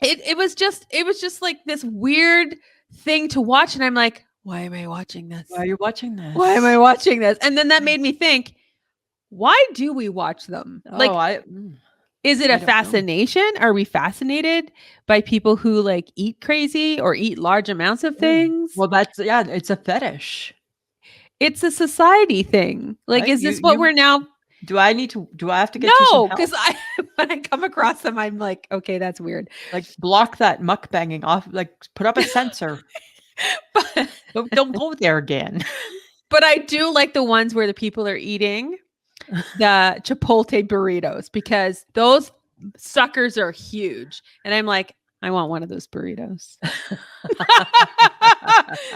It was just like this weird thing to watch, and I'm like, why am I watching this? Why are you watching this? Why am I watching this? And then that made me think, why do we watch them? Is it a fascination? Are we fascinated by people who like eat crazy or eat large amounts of things? Well, it's a fetish. It's a society thing. Like, right? Is this what we're now? Do I have to get you some help? No, because when I come across them, I'm like, okay, that's weird. Like, block that mukbanging off. Like, put up a censor. But don't go there again. But I do like the ones where the people are eating the Chipotle burritos because those suckers are huge. And I'm like, I want one of those burritos.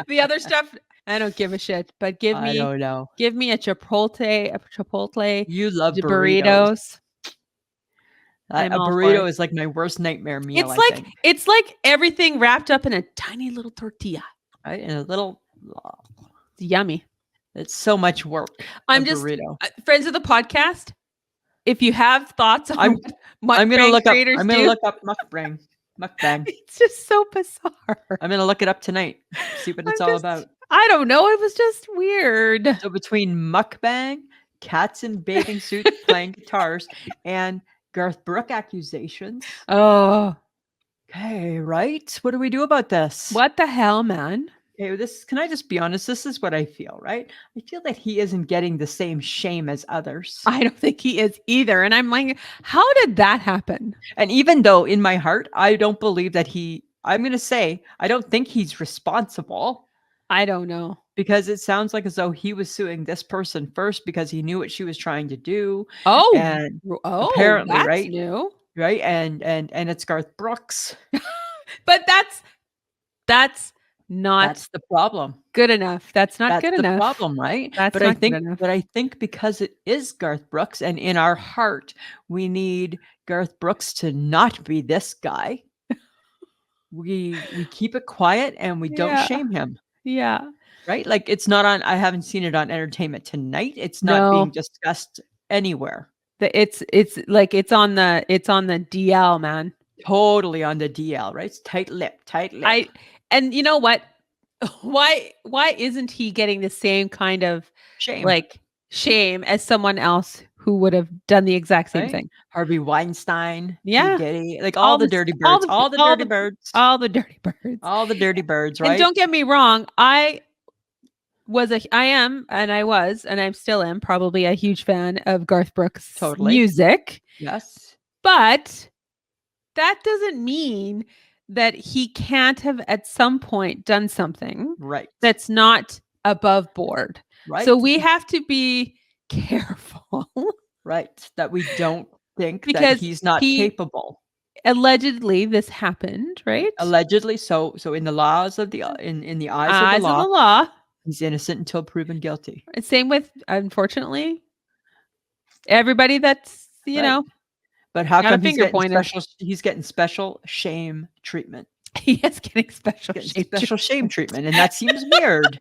The other stuff, I don't give a shit, but give me a Chipotle. You love burritos. A burrito is like my worst nightmare meal. It's like everything wrapped up in a tiny little tortilla. Right? And a little it's yummy. It's so much work. Burrito. Friends of the podcast, if you have thoughts on I'm gonna look up mukbang. It's just so bizarre. I'm gonna look it up tonight. See what it's all about. I don't know. It was just weird. So between mukbang, cats in bathing suits playing guitars, and Garth Brooks accusations. Oh. Okay, right? What do we do about this? What the hell, man? Okay, can I just be honest? This is what I feel, right? I feel that he isn't getting the same shame as others. I don't think he is either. And I'm like, how did that happen? And even though in my heart, I don't believe that I'm going to say, I don't think he's responsible. I don't know. Because it sounds like as though he was suing this person first because he knew what she was trying to do. Oh, and apparently, that's right? New. Right. And it's Garth Brooks. But that's the problem. Good enough. That's not good enough. That's the problem, right? But I think because it is Garth Brooks, and in our heart, we need Garth Brooks to not be this guy. We keep it quiet and we don't shame him. Yeah. Right? Like, it's not on. I haven't seen it on Entertainment Tonight. It's not being discussed anywhere. It's on the DL, man. Totally on the DL, right? It's tight lip. And you know what? Why isn't he getting the same kind of shame as someone else who would have done the exact same thing? Harvey Weinstein, Diddy, like all the dirty birds, all the dirty birds, all the dirty birds, all the dirty birds, right? And don't get me wrong, I I am, and I was, and I still am probably a huge fan of Garth Brooks' Totally. music. Yes. But that doesn't mean that he can't have at some point done something Right. that's not above board. Right. So we have to be careful. Right. That we don't think that Because he's not capable. Allegedly this happened, right? Allegedly. So in the laws of the in the eyes of the law, he's innocent until proven guilty. Same with, unfortunately, everybody that's, you know, but how got a come he's finger getting pointer. he's getting special shame treatment? He is getting special shame treatment, and that seems weird.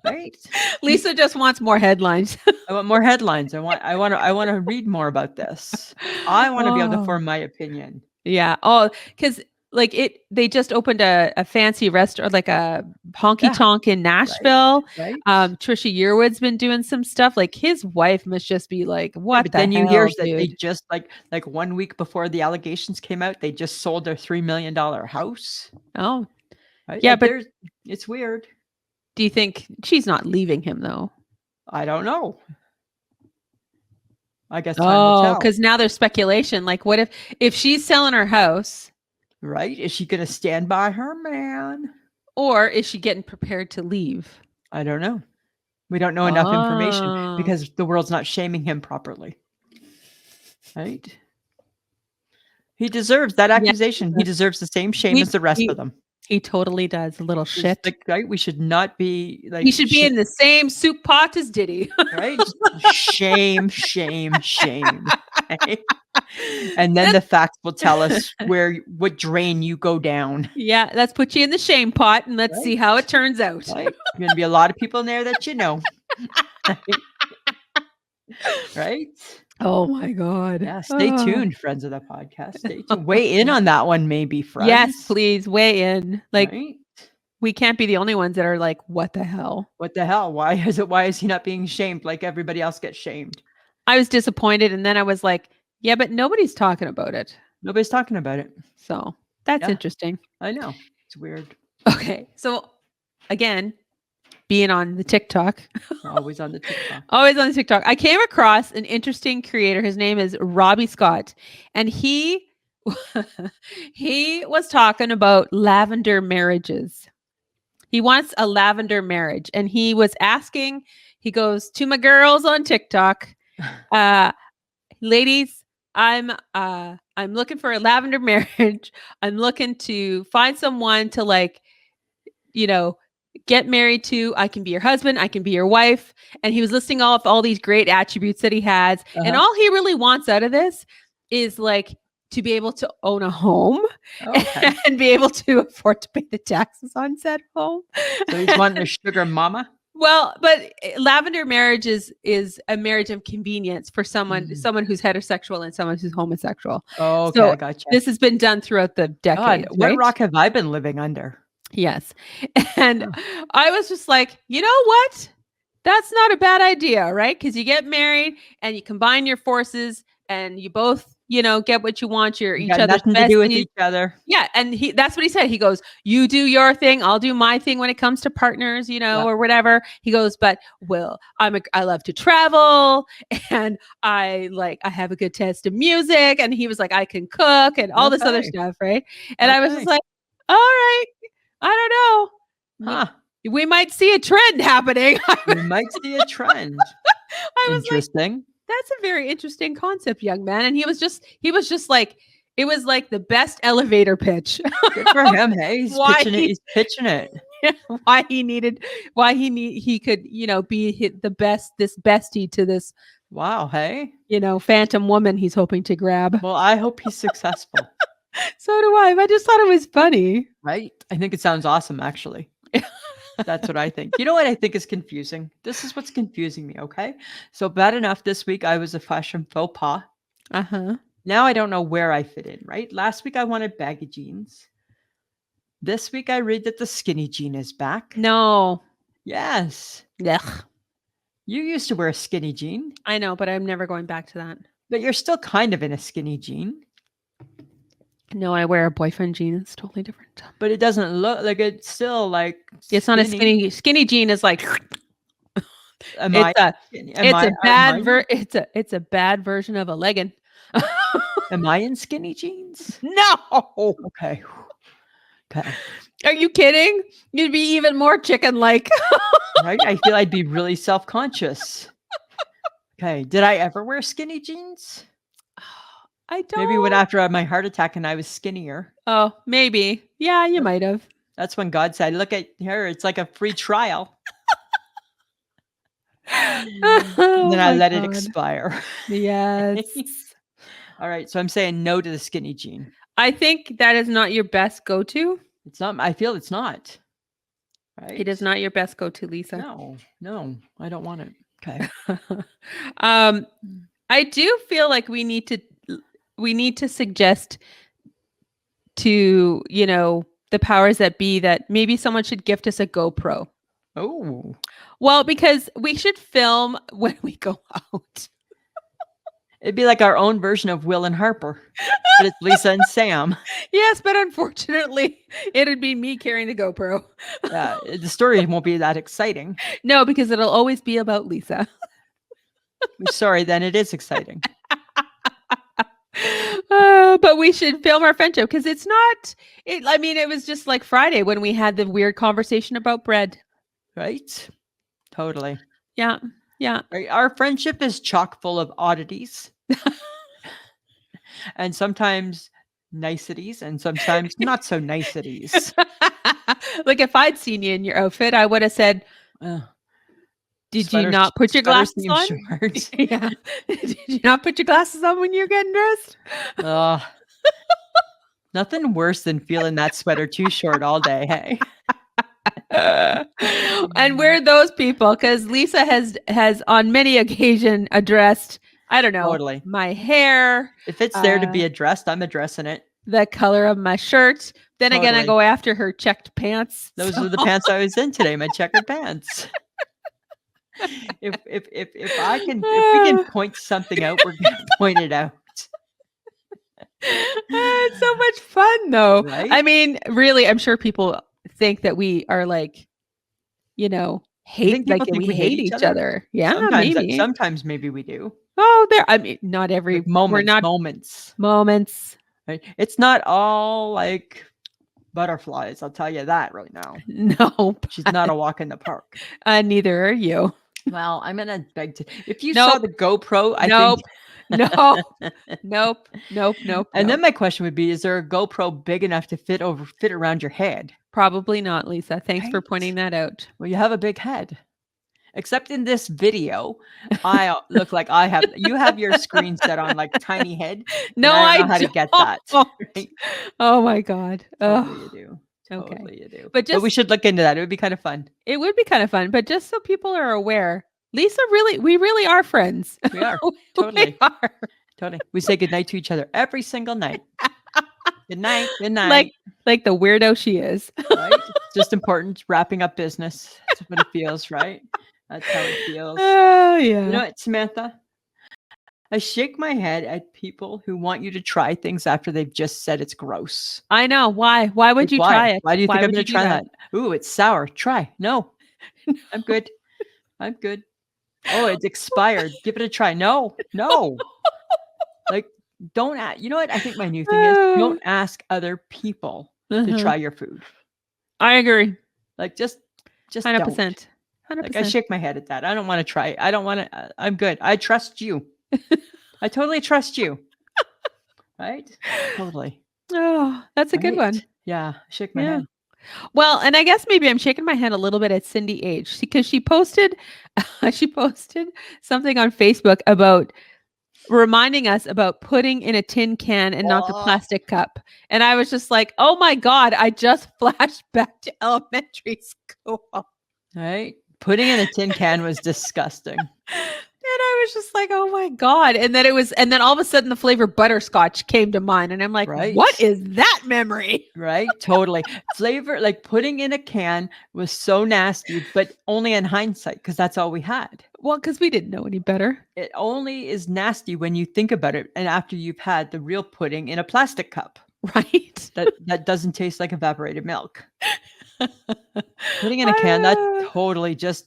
Right? Lisa just wants more headlines. I want more headlines. I want to read more about this. I want to be able to form my opinion. Yeah. Oh, because like they just opened a fancy restaurant, like a honky tonk in Nashville. Right. Trisha Yearwood's been doing some stuff. Like his wife must just be like, what the hell, then you hear dude? that they just like 1 week before the allegations came out, they just sold their $3 million house. Oh, right? Yeah, but it's weird. Do you think she's not leaving him though? I don't know. I guess time will tell. Because now there's speculation. Like, what if she's selling her house? Right? Is she going to stand by her man? Or is she getting prepared to leave? I don't know. We don't know enough information because the world's not shaming him properly. Right? He deserves that accusation. He deserves the same shame as the rest of them. He totally does. A little shit. Right? We should not be like. He should be in the same soup pot as Diddy. Right? Shame. Right? And then the facts will tell us what drain you go down. Yeah, let's put you in the shame pot and let's see how it turns out. Right? There's going to be a lot of people in there that you know. Right? Oh my God. Yeah, stay tuned, friends of the podcast. Stay tuned. Weigh in on that one, maybe, friends. Yes, please weigh in. Like, right? We can't be the only ones that are like, what the hell? What the hell? Why is he not being shamed like everybody else gets shamed? I was disappointed, and then I was like, yeah, but nobody's talking about it. Nobody's talking about it. So that's interesting. I know. It's weird. Okay. So again, being on the TikTok. Always on the TikTok. Always on the TikTok. I came across an interesting creator. His name is Robbie Scott. And he was talking about lavender marriages. He wants a lavender marriage. And he was asking, he goes, to my girls on TikTok, ladies, I'm looking for a lavender marriage. I'm looking to find someone to like, get married to. I can be your husband. I can be your wife. And he was listing off all these great attributes that he has. And all he really wants out of this is like to be able to own a home and be able to afford to pay the taxes on said home. So he's wanting a sugar mama? Well, but lavender marriage is a marriage of convenience for someone who's heterosexual and someone who's homosexual. Oh, okay, so I gotcha. This has been done throughout the decades. What rock have I been living under? Yes. And I was just like, you know what? That's not a bad idea, right? Because you get married and you combine your forces and you both, get what you want. You're each other's nothing to do with each other. Yeah. And that's what he said. He goes, you do your thing. I'll do my thing when it comes to partners, or whatever. He goes, but I love to travel and I have a good taste of music. And he was like, I can cook and all this other stuff. Right. And I was just like, all right. I don't know. We might see a trend happening. We might see a trend. Interesting. Like, that's a very interesting concept, young man. And he was just like, it was like the best elevator pitch. Good for him. Hey, he's pitching it. Why he could, be this bestie to this. Wow. Hey, phantom woman he's hoping to grab. Well, I hope he's successful. So do I. I just thought it was funny. Right. I think it sounds awesome, actually. That's what I think. You know what I think is confusing? This is what's confusing me, okay? So bad enough this week I was a fashion faux pas. Now I don't know where I fit in, right? Last week I wanted baggy jeans. This week I read that the skinny jean is back. No. Yes. Ugh. You used to wear a skinny jean. I know, but I'm never going back to that. But you're still kind of in a skinny jean. No, I wear a boyfriend jean. It's totally different. But it doesn't look like it's still like It's not a skinny jean is like Am it's I? a Am I? it's a bad version of a legging. Am I in skinny jeans? No. Okay. Okay. Are you kidding? You'd be even more chicken-like. Right? I feel I'd be really self-conscious. Okay. Did I ever wear skinny jeans? I don't. Maybe when after I had my heart attack and I was skinnier. Oh, maybe. Yeah, you might have. That's when God said, "Look at her. It's like a free trial." And then I let it expire. Yes. All right. So I'm saying no to the skinny jean. I think that is not your best go-to. It's not. I feel it's not. Right? It is not your best go-to, Lisa. No, I don't want it. Okay. I do feel like we need to suggest to, the powers that be that maybe someone should gift us a GoPro. Oh. Well, because we should film when we go out. It'd be like our own version of Will and Harper, but it's Lisa and Sam. Yes, but unfortunately, it'd be me carrying the GoPro. Yeah, the story won't be that exciting. No, because it'll always be about Lisa. Sorry, then it is exciting. But we should film our friendship because it's not. It was just like Friday when we had the weird conversation about bread. Right? Totally. Yeah. Yeah. Right? Our friendship is chock full of oddities. And sometimes niceties and sometimes not so niceties. Like if I'd seen you in your outfit, I would have said, did you not put your glasses on? Yeah. Did you not put your glasses on when you're getting dressed? Nothing worse than feeling that sweater too short all day. Hey. And we're those people because Lisa has on many occasions addressed, I don't know, totally. My hair. If it's there to be addressed, I'm addressing it. The color of my shirt. Then again, I go after her checked pants. Those are the pants I was in today, my checkered pants. If we can point something out, we're gonna point it out. It's so much fun though. Right? I mean, really, I'm sure people think that we are like, we hate each other. Yeah, sometimes maybe we do. Oh, not every like moments. We're not moments. Right? It's not all like butterflies. I'll tell you that right now. No, she's not a walk in the park. Neither are you. Well, I'm gonna beg to. If you saw the GoPro, Nope. And then my question would be: is there a GoPro big enough to fit around your head? Probably not, Lisa. Thanks for pointing that out. Well, you have a big head. Except in this video, I look like you have your screen set on like tiny head. No, I don't know how to get that. Right? Oh my God. Totally you do. Okay. Totally you do. But we should look into that. It would be kind of fun. It would be kind of fun. But just so people are aware, Lisa, we really are friends. We are. Totally. We are. Totally. We say goodnight to each other every single night. Good night. Good night. Like the weirdo she is. Right? It's just important. Wrapping up business. That's what it feels, right? That's how it feels. Oh, yeah. You know what, Samantha? I shake my head at people who want you to try things after they've just said it's gross. I know. Why? Why would you try it? Why do you think I'm going to try that? Ooh, it's sour. Try. No. I'm good. I'm good. Oh, it's expired. Give it a try. No. Like, don't ask. You know what? I think my new thing is don't ask other people to try your food. I agree. Like, just 100%. 100%. Like, I shake my head at that. I don't want to try it. I don't want to. I'm good. I trust you. I totally trust you. Right? Totally. Oh, that's a good one. Yeah. Shake my head. Well, and I guess maybe I'm shaking my head a little bit at Cindy H because she posted something on Facebook about reminding us about putting in a tin can and not the plastic cup. And I was just like, oh my God, I just flashed back to elementary school. Right? Putting in a tin can was disgusting. And I was just like, oh my God. And then all of a sudden the flavor butterscotch came to mind. And I'm like, what is that memory? Right? Totally. Flavor, like putting in a can was so nasty, but only in hindsight, because that's all we had. Well, because we didn't know any better. It only is nasty when you think about it. And after you've had the real pudding in a plastic cup. Right? That doesn't taste like evaporated milk. Pudding in a can, that's totally just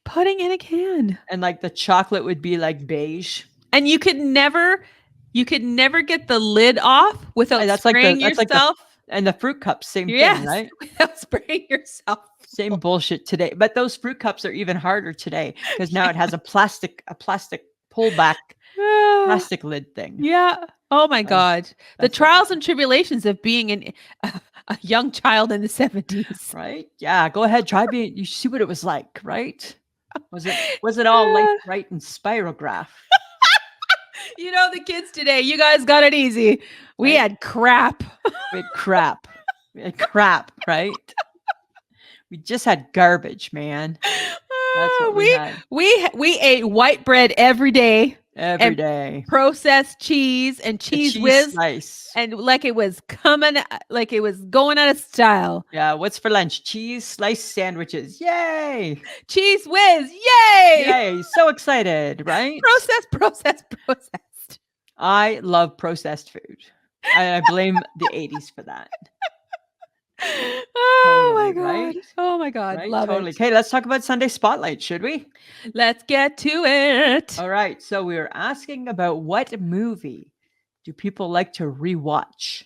pudding in a can. And like the chocolate would be like beige. And you could never get the lid off without spraying yourself. And the fruit cups, same thing, right? Without spraying yourself. Same bullshit today. But those fruit cups are even harder today because now it has a plastic pullback plastic lid thing. Yeah. Oh my God. The trials and tribulations of being a young child in the 70s. Right? Yeah. Go ahead. Try being, you see what it was like, right? Was it all Lite Bright and Spirograph? You know, the kids today, you guys got it easy. We had crap. We had crap, right? We just had garbage, man. That's what we had. We ate white bread every day. Every day. Processed cheese and cheese whiz. Slice. And like it was going out of style. Yeah. What's for lunch? Cheese slice sandwiches. Yay. Cheese whiz. Yay. Yay. So excited, right? Processed. I love processed food. I blame the 80s for that. Oh totally, my God. Right? Oh my God. Right? Love totally. it. Okay, let's talk about Sunday Spotlight, should we? Let's get to it. All right. So we were asking about what movie do people like to rewatch?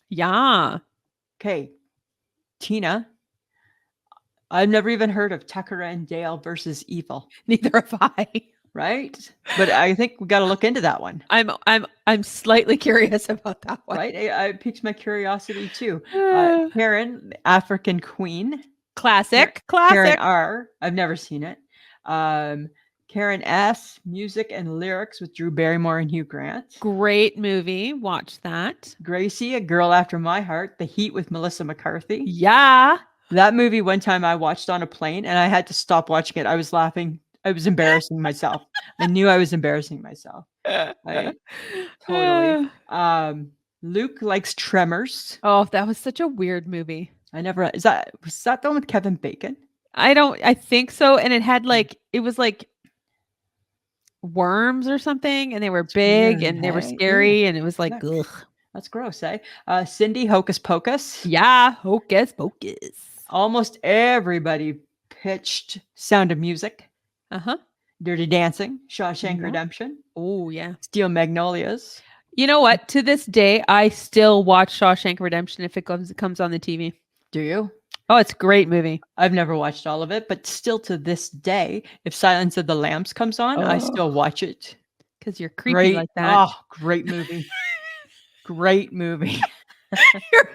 Yeah. Okay. Tina, I've never even heard of Tucker and Dale versus Evil. Neither have I. Right? But I think we got to look into that one. I'm slightly curious about that one. Right? It piques my curiosity too. Karen, African Queen. Classic. Karen R. I've never seen it. Karen S. Music and Lyrics with Drew Barrymore and Hugh Grant. Great movie. Watch that. Gracie, A Girl After My Heart. The Heat with Melissa McCarthy. Yeah. That movie one time I watched on a plane and I had to stop watching it. I was laughing. I was embarrassing myself. I knew I was embarrassing myself. Right? Totally. Luke Likes Tremors. Oh, that was such a weird movie. Was that the one with Kevin Bacon? I think so. And it had it was like worms or something, and they were big and they were scary, and it was like, ugh. That's gross, eh? Cindy, Hocus Pocus. Yeah, Hocus Pocus. Almost everybody pitched Sound of Music. Uh-huh. Dirty Dancing, Shawshank Redemption. Oh, yeah. Steel Magnolias. You know what? To this day, I still watch Shawshank Redemption if it comes on the TV. Do you? Oh, it's a great movie. I've never watched all of it, but still to this day, if Silence of the Lambs comes on, I still watch it. Because you're creepy like that. Oh, great movie. Great movie. You're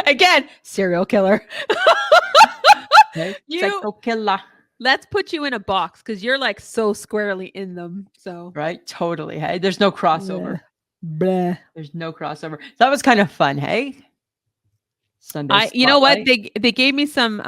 again, serial killer. Psycho killer. Let's put you in a box because you're like so squarely in them. So right, totally. Hey, there's no crossover. Bleh. There's no crossover. That was kind of fun. Hey, Sunday. You know what? They gave me some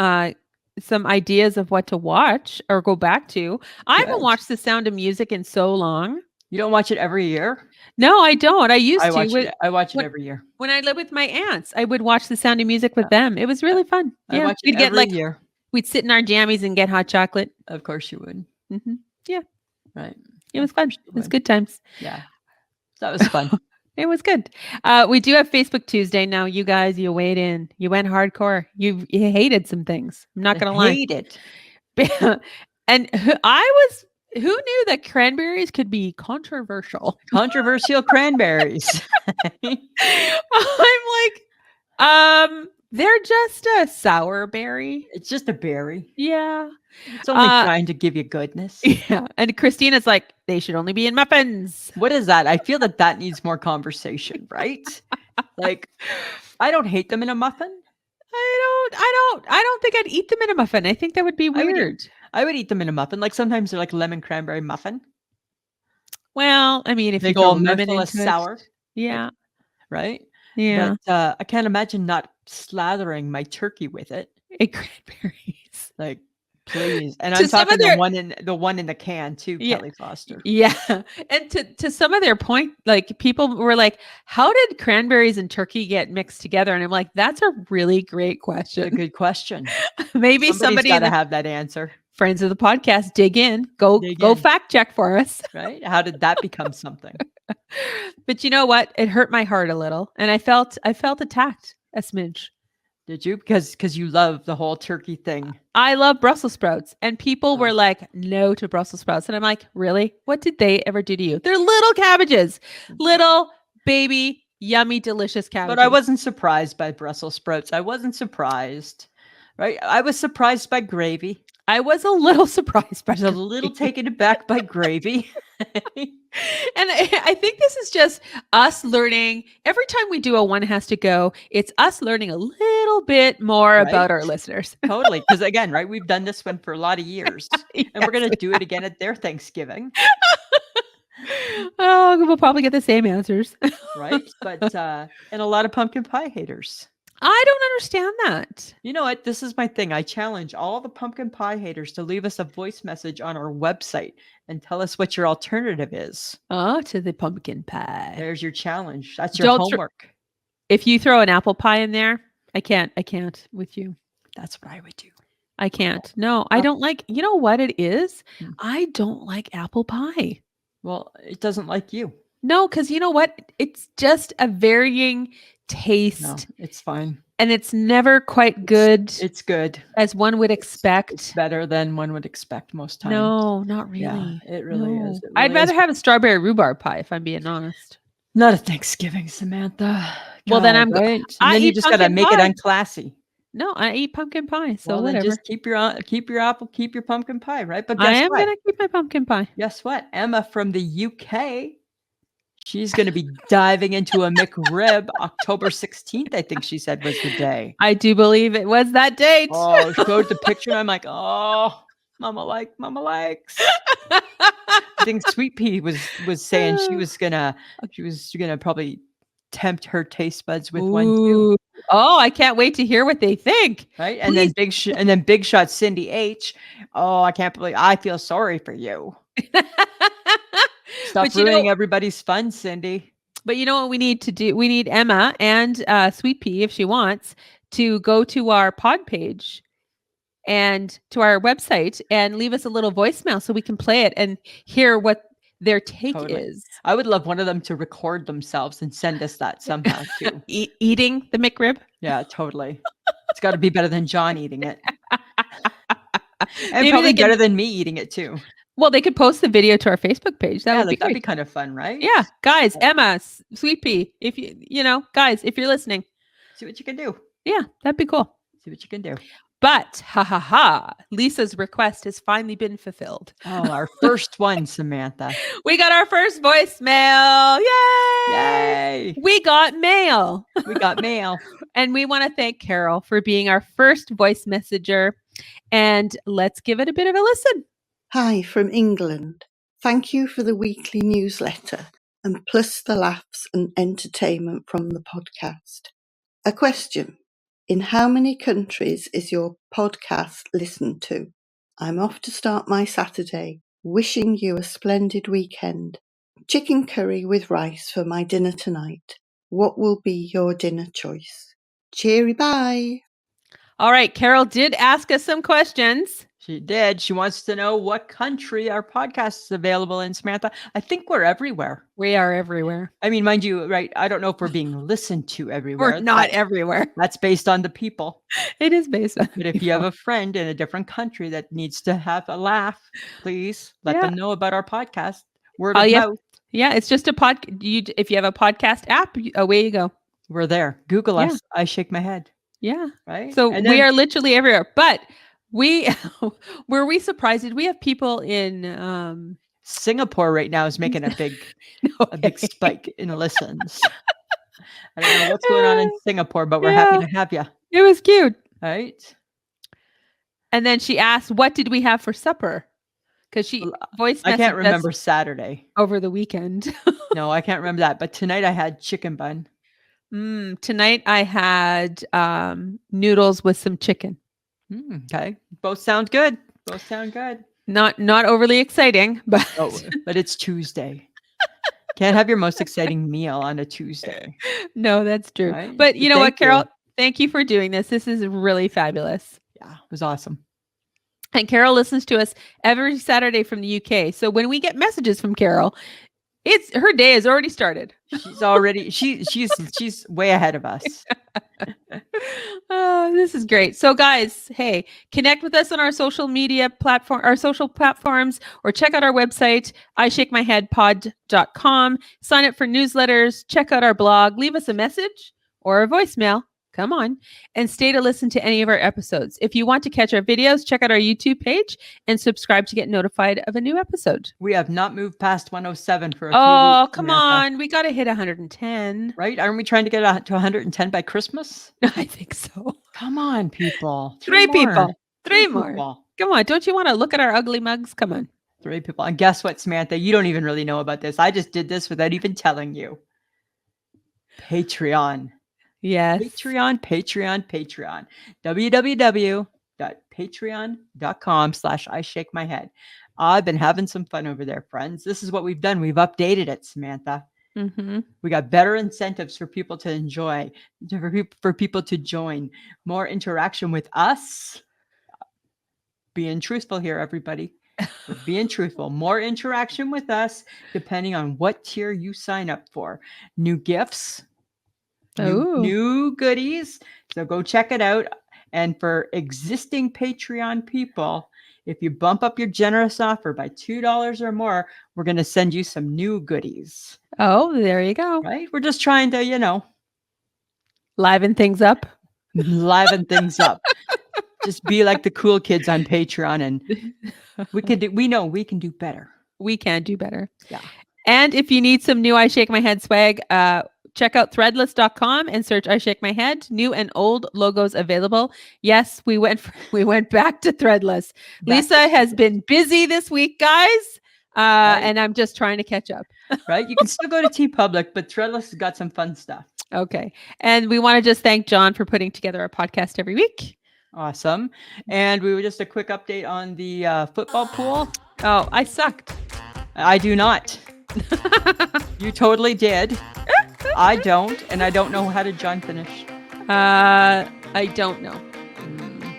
ideas of what to watch or go back to. I haven't watched The Sound of Music in so long. You don't watch it every year? No, I don't. I used to. I watch it every year. When I lived with my aunts, I would watch The Sound of Music with them. It was really fun. I watch it every year. We'd sit in our jammies and get hot chocolate. Of course you would. Mm-hmm. Yeah. Right. It was fun. It was good times. Yeah. That was fun. It was good. We do have Facebook Tuesday now. You guys, you weighed in. You went hardcore. You hated some things. I'm not going to lie. Hated. And who knew that cranberries could be controversial? Controversial cranberries. I'm like, they're just a sour berry. It's just a berry. Yeah. It's only trying to give you goodness. Yeah. And Christina's like, they should only be in muffins. What is that? I feel that needs more conversation, right? Like, I don't hate them in a muffin. I don't think I'd eat them in a muffin. I think that would be weird. I would eat them in a muffin. Like sometimes they're like lemon cranberry muffin. Well, I mean, if they you go throw lemon into sour. Yeah. Right? Yeah. But I can't imagine not slathering my turkey with it. Cranberries. Like, please. And I'm talking the one in the can too, Kelly Foster. Yeah. And to some of their point, like people were like, how did cranberries and turkey get mixed together? And I'm like, that's a really great question. A good question. Maybe somebody's got to have that answer. Friends of the podcast, dig in. Go fact check for us. Right? How did that become something? But you know what? It hurt my heart a little, and I felt attacked a smidge. Did you? Because you love the whole turkey thing. I love Brussels sprouts, and people were like, no to Brussels sprouts. And I'm like, really? What did they ever do to you? They're little cabbages, little baby, yummy, delicious cabbages. But I wasn't surprised by Brussels sprouts. I wasn't surprised, right? I was surprised by gravy. I was a little surprised by I was a little taken aback by gravy. And I think this is just us learning. Every time we do a One Has to Go, it's us learning a little bit more about our listeners. Totally. Because again, right, we've done this one for a lot of years. Yes, and we're going to do it again at their Thanksgiving. Oh, we'll probably get the same answers. Right? But, and a lot of pumpkin pie haters. I don't understand that. You know what? This is my thing. I challenge all the pumpkin pie haters to leave us a voice message on our website and tell us what your alternative is. Oh, to the pumpkin pie. There's your challenge. That's your homework. If you throw an apple pie in there, I can't with you. That's what I would do. I can't. No, I don't like, you know what it is? I don't like apple pie. Well, it doesn't like you. No, because you know what? It's just a varying taste. No, it's fine. And it's never quite good. It's good. As one would expect. It's better than one would expect most times. No, not really. Yeah, it really is. It really I'd rather have a strawberry rhubarb pie, if I'm being honest. Not a Thanksgiving, Samantha. Well, then I'm right. And then you just gotta make it unclassy. No, I eat pumpkin pie, so well, whatever. Then just keep your pumpkin pie, right? But I am gonna keep my pumpkin pie. Guess what? Emma from the UK. She's going to be diving into a McRib October 16th, I think she said was the day. I do believe it was that date. Oh, showed the picture. And I'm like, oh, mama likes. I think Sweet Pea was saying she was gonna probably tempt her taste buds with one too. Oh, I can't wait to hear what they think. Right, and then big shot Cindy H. Oh, I can't believe I feel sorry for you. Stop ruining everybody's fun, Cindy. But you know what we need to do? We need Emma and Sweet Pea, if she wants, to go to our pod page and to our website and leave us a little voicemail so we can play it and hear what their take is. I would love one of them to record themselves and send us that somehow too. Eating the McRib? Yeah, totally. It's got to be better than John eating it. And maybe probably better than me eating it too. Well, they could post the video to our Facebook page. That'd be kind of fun, right? Yeah, guys, Emma, Sweet Pea, if guys, if you're listening, see what you can do. Yeah, that'd be cool. See what you can do. But Lisa's request has finally been fulfilled. Oh, our first one, Samantha. We got our first voicemail. Yay! Yay! We got mail. And we want to thank Carol for being our first voice messenger. And let's give it a bit of a listen. Hi from England. Thank you for the weekly newsletter and plus the laughs and entertainment from the podcast. A question. In how many countries is your podcast listened to? I'm off to start my Saturday. Wishing you a splendid weekend. Chicken curry with rice for my dinner tonight. What will be your dinner choice? Cheery bye. All right, Carol did ask us some questions. She did. She wants to know what country our podcast is available in, Samantha. I think we're everywhere. We are everywhere. I mean, mind you, right? I don't know if we're being listened to everywhere. We're not everywhere. That's based on the people. It is based on. But if you have a friend in a different country that needs to have a laugh, please let them know about our podcast. Word of mouth. Yeah, it's just a if you have a podcast app, away you go. We're there. Google us. I shake my head. Yeah. Right. So we are literally everywhere. But were we surprised? Did we have people in Singapore right now is making a big spike in listens. I don't know what's going on in Singapore, but we're happy to have you. It was cute. Right. And then she asked, what did we have for supper? Because she voiced messaged I can't remember Saturday. Over the weekend. No, I can't remember that. But tonight I had chicken bun. Tonight I had noodles with some chicken. Okay. Both sound good. Not overly exciting, but but it's Tuesday. Can't have your most exciting meal on a Tuesday. No, that's true. Right? But you know what, Carol? Thank you for doing this. This is really fabulous. Yeah, it was awesome. And Carol listens to us every Saturday from the UK. So when we get messages from Carol, Her day has already started. She's way ahead of us. Oh, this is great. So guys, hey, connect with us on our social platforms, or check out our website, ishakemyheadpod.com. Sign up for newsletters, check out our blog, leave us a message or a voicemail. Come on, and stay to listen to any of our episodes. If you want to catch our videos, check out our YouTube page and subscribe to get notified of a new episode. We have not moved past 107 for a few Oh, weeks. come on. We got to hit 110. Right? Aren't we trying to get to 110 by Christmas? I think so. Come on, people. Three more. more. Come on. Don't you want to look at our ugly mugs? Come on. 3 people. And guess what, Samantha? You don't even really know about this. I just did this without even telling you. Patreon. Yes. Patreon. www.patreon.com/ishakemyhead. I've been having some fun over there, friends. This is what we've done. We've updated it, Samantha. Mm-hmm. We got better incentives for people to enjoy, for people to join, more interaction with us. Being truthful here, everybody. We're being truthful. More interaction with us, depending on what tier you sign up for. New gifts. New goodies. So go check it out. And for existing Patreon people, if you bump up your generous offer by $2 or more, we're going to send you some new goodies. Oh, there you go. Right? We're just trying to, liven things up. Just be like the cool kids on Patreon, and we know we can do better. We can do better. Yeah. And if you need some new I Shake My Head swag, check out threadless.com and search I Shake My Head. New and old logos available. Yes, we went back to threadless. Lisa has been busy this week, guys. Right. And I'm just trying to catch up. Right. You can still go to TeePublic, but threadless has got some fun stuff. Okay. And we want to just thank John for putting together a podcast every week. Awesome. And we were just a quick update on the football pool. Oh, I sucked. I do not. You totally did. I don't, and I don't know how did John finish. I don't know.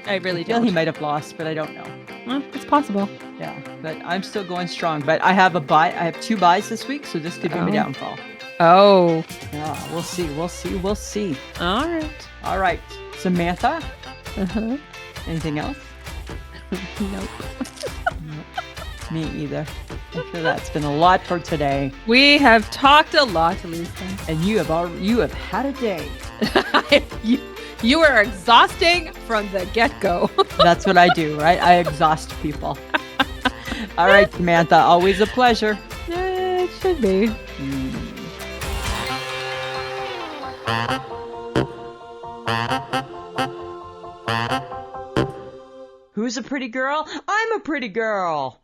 I really don't. He might have lost, but I don't know. Well, it's possible. Yeah, but I'm still going strong. But I have I have 2 buys this week, so this could be my downfall. Oh. Yeah, we'll see. All right. Samantha? Uh-huh. Anything else? Nope. Me either. I feel that's been a lot for today. We have talked a lot, Lisa. And you have had a day. You are exhausting from the get-go. That's what I do, right? I exhaust people. All right, Samantha, always a pleasure. It should be. Who's a pretty girl? I'm a pretty girl.